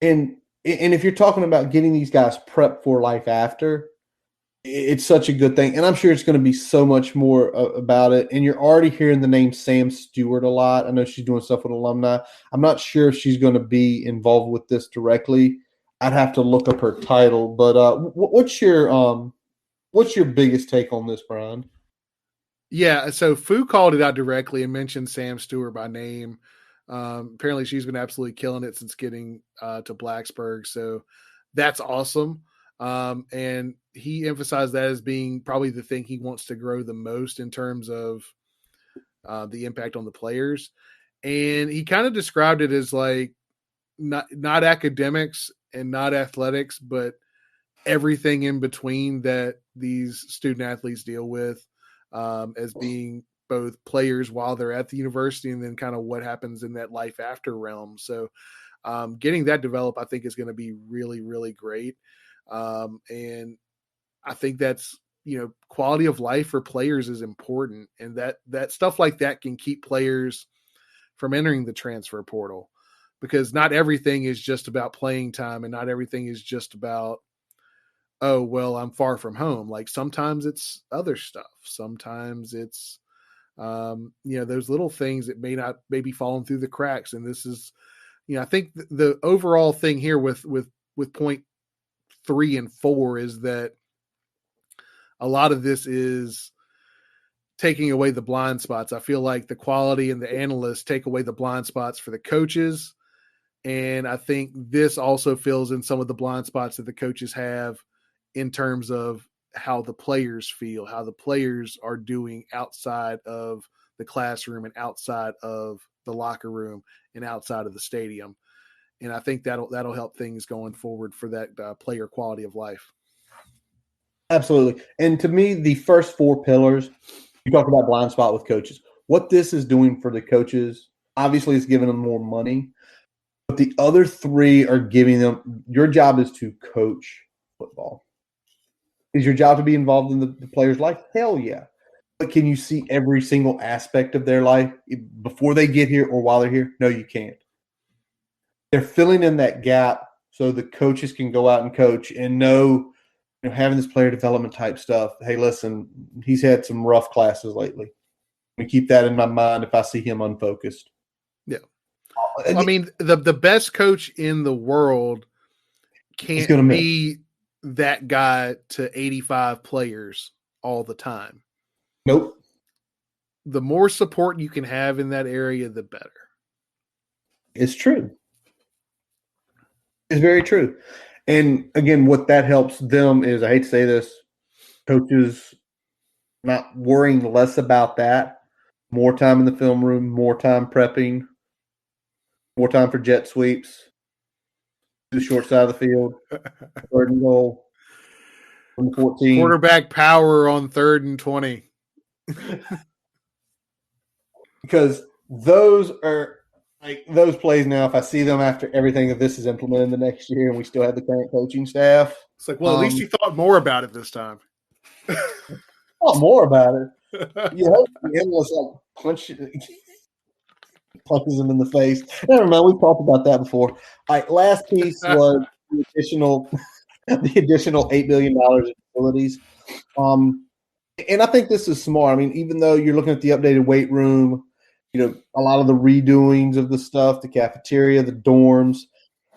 And if you're talking about getting these guys prepped for life after, it's such a good thing. And I'm sure it's going to be so much more about it. And you're already hearing the name Sam Stewart a lot. I know she's doing stuff with alumni. I'm not sure if she's going to be involved with this directly. I'd have to look up her title. But what's your biggest take on this, Brian? Yeah, so Fu called it out directly and mentioned Sam Stewart by name. Apparently, she's been absolutely killing it since getting to Blacksburg, so that's awesome. And he emphasized that as being probably the thing he wants to grow the most in terms of the impact on the players. And he kind of described it as like not academics and not athletics, but everything in between that these student athletes deal with, as being both players while they're at the university and then kind of what happens in that life after realm. So getting that developed, I think, is going to be really, really great. And I think that's, quality of life for players is important, and that stuff like that can keep players from entering the transfer portal, because not everything is just about playing time, and not everything is just about, oh, well, I'm far from home. Like sometimes it's other stuff. Sometimes it's, those little things that may be falling through the cracks. And this is, I think the overall thing here with point 3 and 4 is that a lot of this is taking away the blind spots. I feel like the quality and the analysts take away the blind spots for the coaches. And I think this also fills in some of the blind spots that the coaches have in terms of how the players feel, how the players are doing outside of the classroom and outside of the locker room and outside of the stadium. And I think that'll help things going forward for that player quality of life. Absolutely. And to me, the first 4 pillars, you talk about blind spot with coaches. What this is doing for the coaches, obviously, it's giving them more money. But the other 3 are giving them, your job is to coach football. Is your job to be involved in the player's life? Hell yeah. But can you see every single aspect of their life before they get here or while they're here? No, you can't. They're filling in that gap so the coaches can go out and coach and know, having this player development type stuff. Hey, listen, he's had some rough classes lately. We keep that in my mind if I see him unfocused. Yeah. I mean, the best coach in the world can't be that guy to 85 players all the time. Nope. The more support you can have in that area, the better. It's true. It's very true. And again, what that helps them is, I hate to say this, coaches not worrying less about that, more time in the film room, more time prepping, more time for jet sweeps, the short side of the field, 3rd and goal, 14. Quarterback power on 3rd and 20. Because those are like those plays now, if I see them after everything that this is implemented the next year and we still have the current coaching staff. It's like, well, at least you thought more about it this time. Thought more about it. You hope the endless punches him in the face. Never mind, we've talked about that before. All right, last piece was the additional $8 billion in facilities. And I think this is smart. I mean, even though you're looking at the updated weight room, a lot of the redoings of the stuff, the cafeteria, the dorms,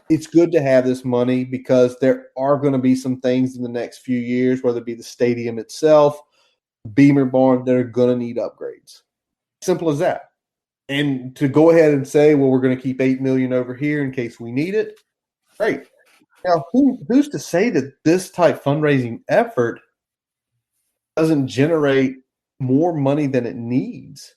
it's good to have this money because there are going to be some things in the next few years, whether it be the stadium itself, Beamer Barn, that are going to need upgrades. Simple as that. And to go ahead and say, well, we're going to keep $8 million over here in case we need it, great. Now, who's to say that this type fundraising effort doesn't generate more money than it needs?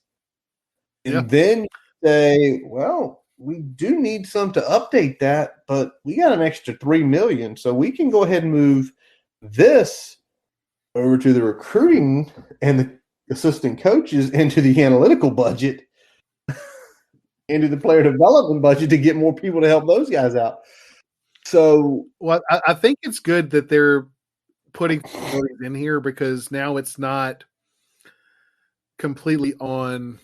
And then you say, well, we do need some to update that, but we got an extra $3 million, so we can go ahead and move this over to the recruiting and the assistant coaches into the analytical budget, into the player development budget to get more people to help those guys out. So, well, I think it's good that they're putting in here because now it's not completely on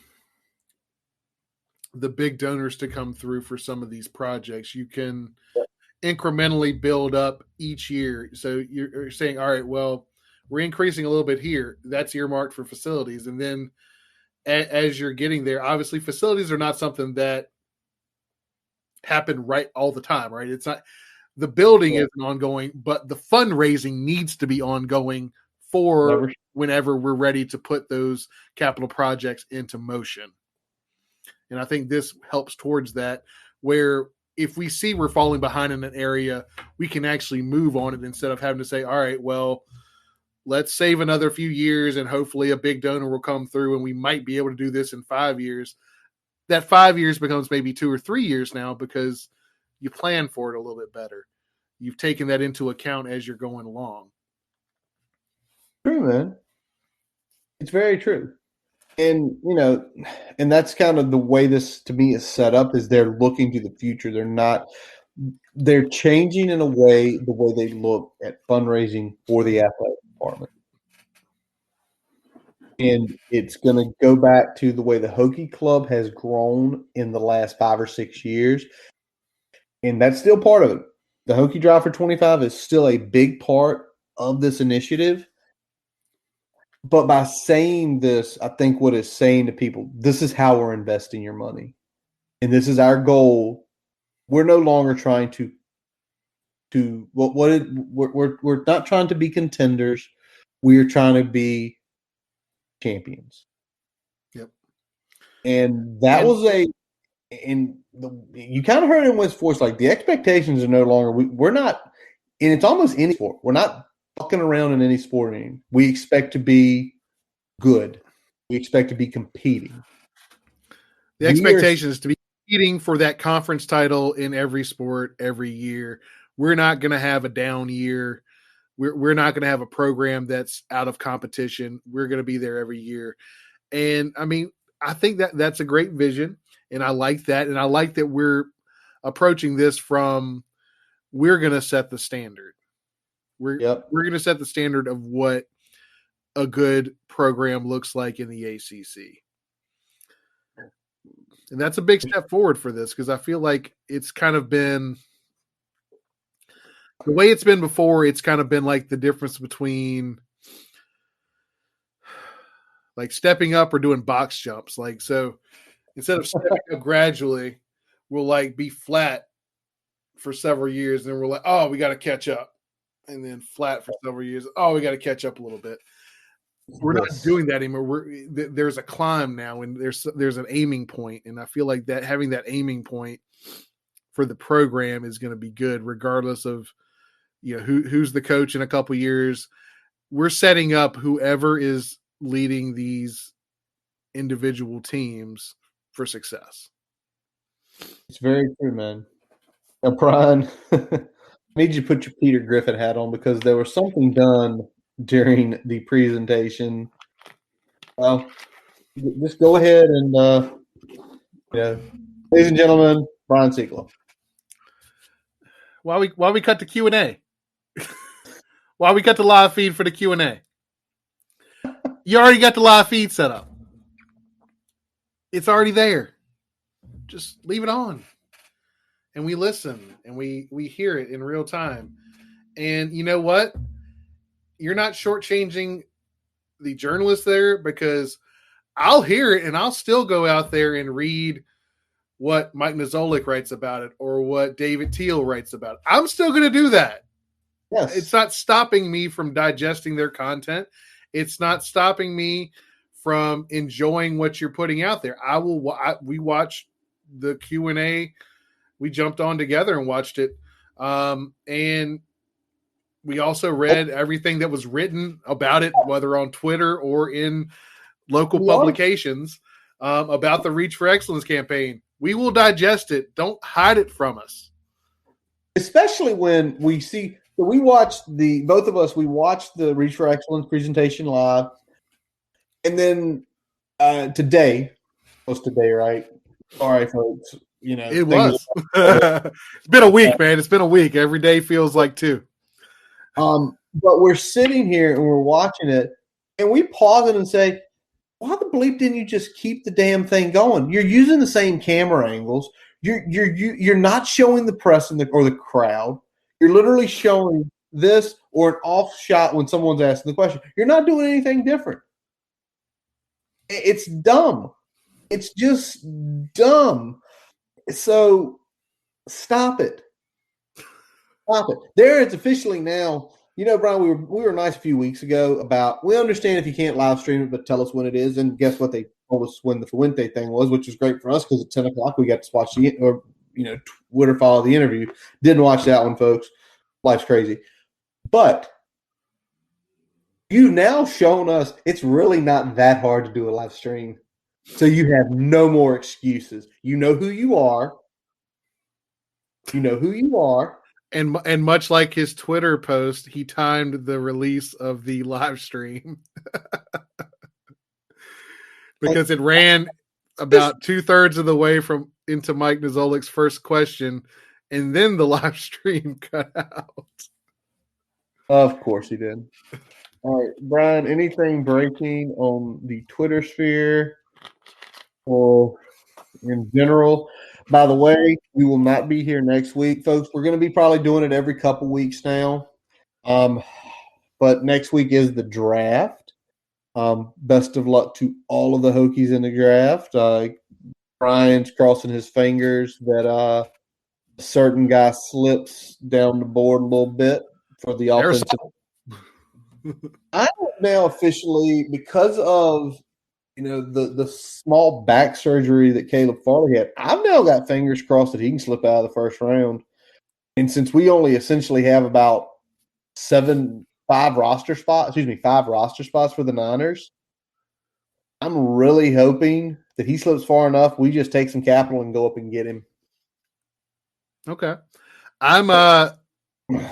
the big donors to come through for some of these projects. You can incrementally build up each year. So you're saying, all right, well, We're increasing a little bit here. That's earmarked for facilities. And then as you're getting there, obviously facilities are not something that happen right all the time, right? It's not, the building isn't ongoing, but the fundraising needs to be ongoing for whenever we're ready to put those capital projects into motion. And I think this helps towards that, where if we see we're falling behind in an area, we can actually move on it instead of having to say, all right, well, let's save another few years and hopefully a big donor will come through and we might be able to do this in 5 years. That 5 years becomes maybe 2 or 3 years now because you plan for it a little bit better. You've taken that into account as you're going along. True, man. It's very true. And, and that's kind of the way this to me is set up, is they're looking to the future. They're changing in a way, the way they look at fundraising for the athletic department. And it's going to go back to the way the Hokie Club has grown in the last 5 or 6 years. And that's still part of it. The Hokie Drive for 25 is still a big part of this initiative. But by saying this, I think what it's saying to people, this is how we're investing your money. And this is our goal. We're no longer trying we're not trying to be contenders. We are trying to be champions. Yep. And that was you kind of heard it in West's voice, like the expectations are no longer, we're not, and it's almost any sport. We're not fucking around in any sport anymore. We expect to be good. We expect to be competing. The expectation is to be competing for that conference title in every sport every year. We're not going to have a down year. We're not going to have a program that's out of competition. We're going to be there every year. And I mean, I think that's a great vision. And I like that. And I like that we're approaching this from, we're going to set the standard. We're going to set the standard of what a good program looks like in the ACC. And that's a big step forward for this, because I feel like it's kind of been the way it's been before. It's kind of been like the difference between like stepping up or doing box jumps. Like, so instead of stepping up gradually, we'll like be flat for several years. And then we're like, oh, we got to catch up. And then flat for several years. Oh, we got to catch up a little bit. We're not doing that anymore. There's a climb now, and there's an aiming point, and I feel like that having that aiming point for the program is going to be good, regardless of who's the coach in a couple of years. We're setting up whoever is leading these individual teams for success. It's very true, man. Now, Brian, I need you to put your Peter Griffin hat on, because there was something done during the presentation. Well, just go ahead and, ladies and gentlemen, Brian Siegler. While we cut to Q&A, while we cut the live feed for the Q&A, you already got the live feed set up. It's already there. Just leave it on, and we listen, and we hear it in real time. And you know what? You're not shortchanging the journalists there, because I'll hear it and I'll still go out there and read what Mike Nizolik writes about it or what David Teal writes about it. I'm still going to do that. Yes. It's not stopping me from digesting their content. It's not stopping me from enjoying what you're putting out there. We watched the Q&A. We jumped on together and watched it. And we also read everything that was written about it, whether on Twitter or in local publications, about the Reach for Excellence campaign. We will digest it. Don't hide it from us. Especially when we see – we watched both of us, we watched the Reach for Excellence presentation live. And then today, right? All right, folks. It was. It's been a week, man. It's been a week. Every day feels like two. But we're sitting here and we're watching it, and we pause it and say, why the bleep didn't you just keep the damn thing going? You're using the same camera angles. You're not showing the press or the crowd. You're literally showing this or an off shot when someone's asking the question. You're not doing anything different. It's dumb. It's just dumb. So stop it. Stop it. There it's officially now. You know, Brian, we were nice a few weeks ago about we understand if you can't live stream it, but tell us when it is. And guess what? They told us when the Fuente thing was, which is great for us because at 10 o'clock we got to watch the or Twitter follow the interview. Didn't watch that one, folks. Life's crazy. But you now shown us it's really not that hard to do a live stream. So you have no more excuses. You know who you are. You know who you are. And much like his Twitter post, he timed the release of the live stream because it ran about 2/3 of the way into Mike Nizolik's first question, and then the live stream cut out. Of course he did. All right, Brian, anything breaking on the Twitter sphere or in general? By the way, we will not be here next week, folks. We're going to be probably doing it every couple weeks now. But next week is the draft. Best of luck to all of the Hokies in the draft. Brian's crossing his fingers that a certain guy slips down the board a little bit for the offensive. I am now officially, because of the small back surgery that Caleb Farley had, I've now got fingers crossed that he can slip out of the first round. And since we only essentially have about 5 roster spots for the Niners, I'm really hoping that he slips far enough, we just take some capital and go up and get him. Okay.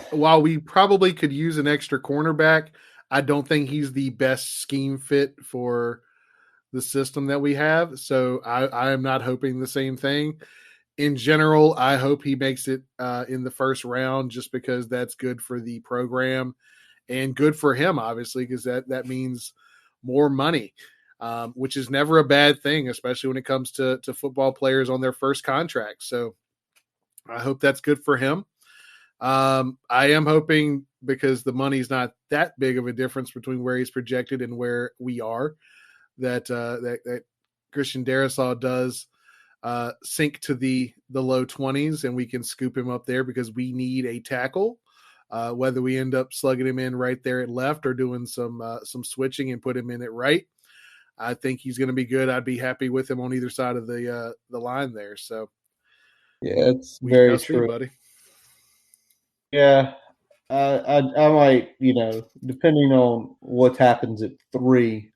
While we probably could use an extra cornerback, I don't think he's the best scheme fit for the system that we have. So I am not hoping the same thing. In general, I hope he makes it in the first round just because that's good for the program and good for him, obviously, because that means more money, which is never a bad thing, especially when it comes to football players on their first contract. So I hope that's good for him. I am hoping, because the money's not that big of a difference between where he's projected and where we are, that Christian Darrisaw does sink to the low 20s and we can scoop him up there, because we need a tackle. Whether we end up slugging him in right there at left or doing some switching and put him in at right, I think he's going to be good. I'd be happy with him on either side of the line there. So yeah, it's very true, buddy. Yeah, I might, depending on what happens at 3,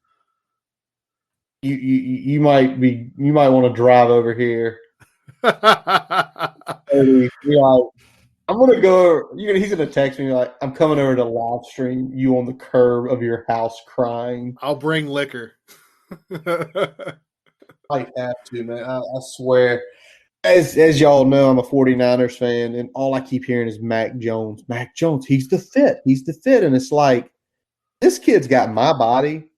you might want to drive over here. I'm gonna go. He's gonna text me like, "I'm coming over to live stream you on the curb of your house crying." I'll bring liquor. I have to, man. I swear. As y'all know, I'm a 49ers fan, and all I keep hearing is Mac Jones. Mac Jones, he's the fit. He's the fit. And it's like, this kid's got my body.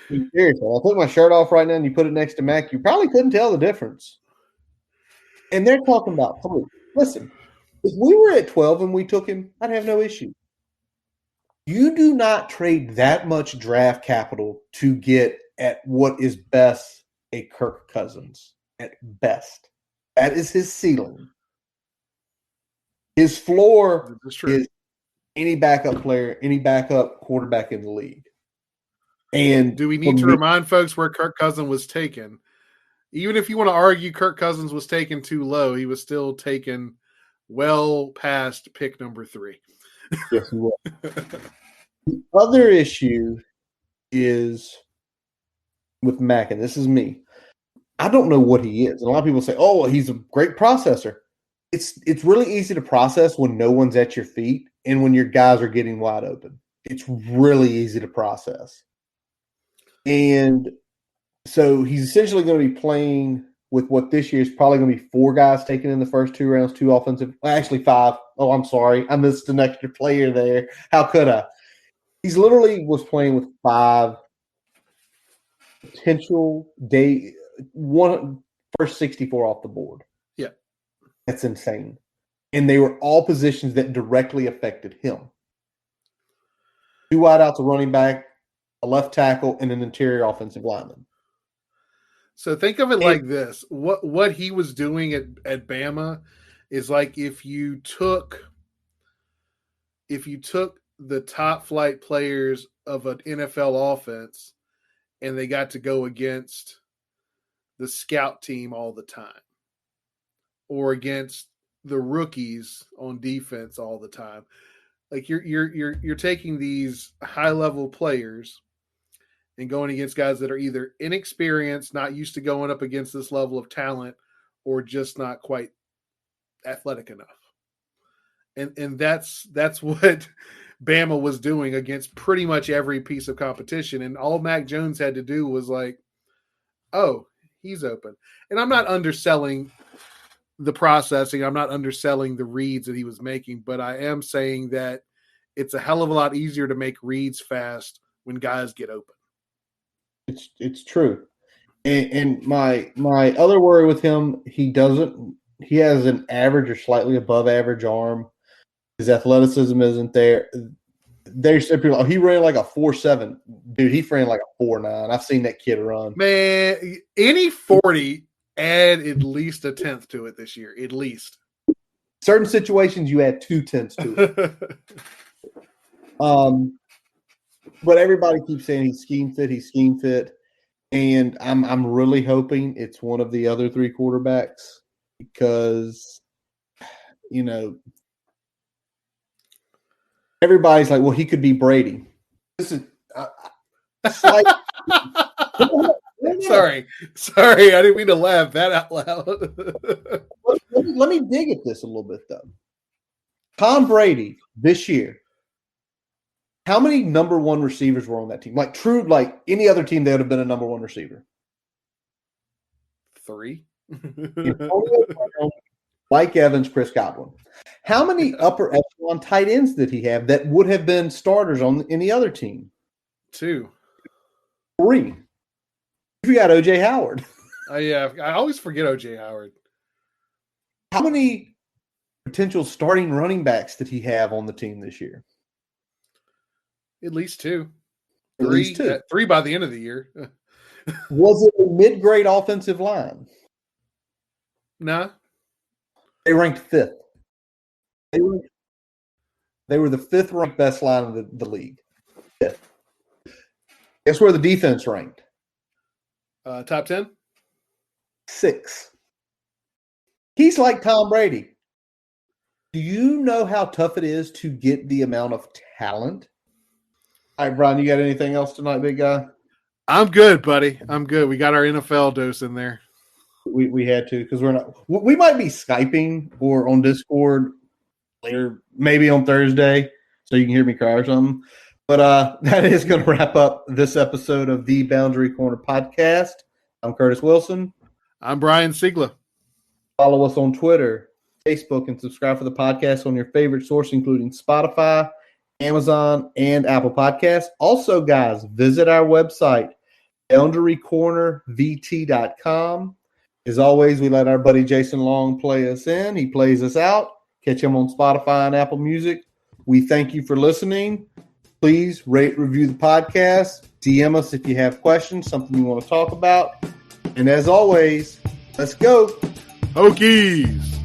Seriously, I'll put my shirt off right now and you put it next to Mac, you probably couldn't tell the difference. And they're talking about 3. Listen, if we were at 12 and we took him, I'd have no issue. You do not trade that much draft capital to get at what is best a Kirk Cousins at best. That is his ceiling. His floor is any backup player, any backup quarterback in the league. And do we need to remind folks where Kirk Cousins was taken? Even if you want to argue Kirk Cousins was taken too low, he was still taken well past pick number 3. Yes, he was. The other issue is with Mac, and this is me. I don't know what he is. And a lot of people say, "Oh, well, he's a great processor." It's really easy to process when no one's at your feet and when your guys are getting wide open. It's really easy to process. And so he's essentially going to be playing with what this year is probably going to be 4 guys taken in the first 2 rounds, 2 offensive, actually 5. Oh, I'm sorry. I missed an extra player there. How could I? He's literally was playing with 5 potential first 64 off the board. Yeah. That's insane. and they were all positions that directly affected him. 2 wideouts, a running back, a left tackle, and an interior offensive lineman. So think of it like this. What he was doing at Bama is like if you took the top flight players of an NFL offense and they got to go against the scout team all the time or against the rookies on defense all the time. Like you're taking these high level players and going against guys that are either inexperienced, not used to going up against this level of talent, or just not quite athletic enough. And that's what Bama was doing against pretty much every piece of competition. And all Mac Jones had to do was like, oh, he's open. And I'm not underselling the processing. I'm not underselling the reads that he was making, but I am saying that it's a hell of a lot easier to make reads fast when guys get open. It's true. And my other worry with him, he has an average or slightly above average arm. His athleticism isn't there. There's people, oh, he ran like a 4.7. Dude, he ran like a 4.9. I've seen that kid run. Man, any 40, add at least a tenth to it this year. At least. Certain situations you add 2 tenths to it. But everybody keeps saying he's scheme fit. And I'm really hoping it's one of the other 3 quarterbacks because, you know, everybody's like, well, he could be Brady. This is like, sorry, I didn't mean to laugh that out loud. let me dig at this a little bit, though. Tom Brady this year, how many number 1 receivers were on that team? Like any other team, they would have been a number 1 receiver. 3. Mike Evans, Chris Godwin. How many upper echelon tight ends did he have that would have been starters on any other team? 2. 3. You got O.J. Howard. Yeah, I always forget O.J. Howard. How many potential starting running backs did he have on the team this year? At least 2. At least 2. 3 by the end of the year. Was it a mid-grade offensive line? Nah. They ranked 5th. They were the 5th ranked best line of the league. 5th. Guess where the defense ranked? Top 10? 6. He's like Tom Brady. Do you know how tough it is to get the amount of talent? All right, Brian, you got anything else tonight, big guy? I'm good, buddy. I'm good. We got our NFL dose in there. We had to because we might be Skyping or on Discord later, maybe on Thursday, so you can hear me cry or something. But that is going to wrap up this episode of the Boundary Corner podcast. I'm Curtis Wilson. I'm Brian Sigla. Follow us on Twitter, Facebook, and subscribe for the podcast on your favorite source, including Spotify, Amazon, and Apple Podcasts. Also, guys, visit our website, boundarycornervt.com. As always, we let our buddy Jason Long play us in. He plays us out. Catch him on Spotify and Apple Music. We thank you for listening. Please rate, review the podcast. DM us if you have questions, something you want to talk about. And as always, let's go. Hokies.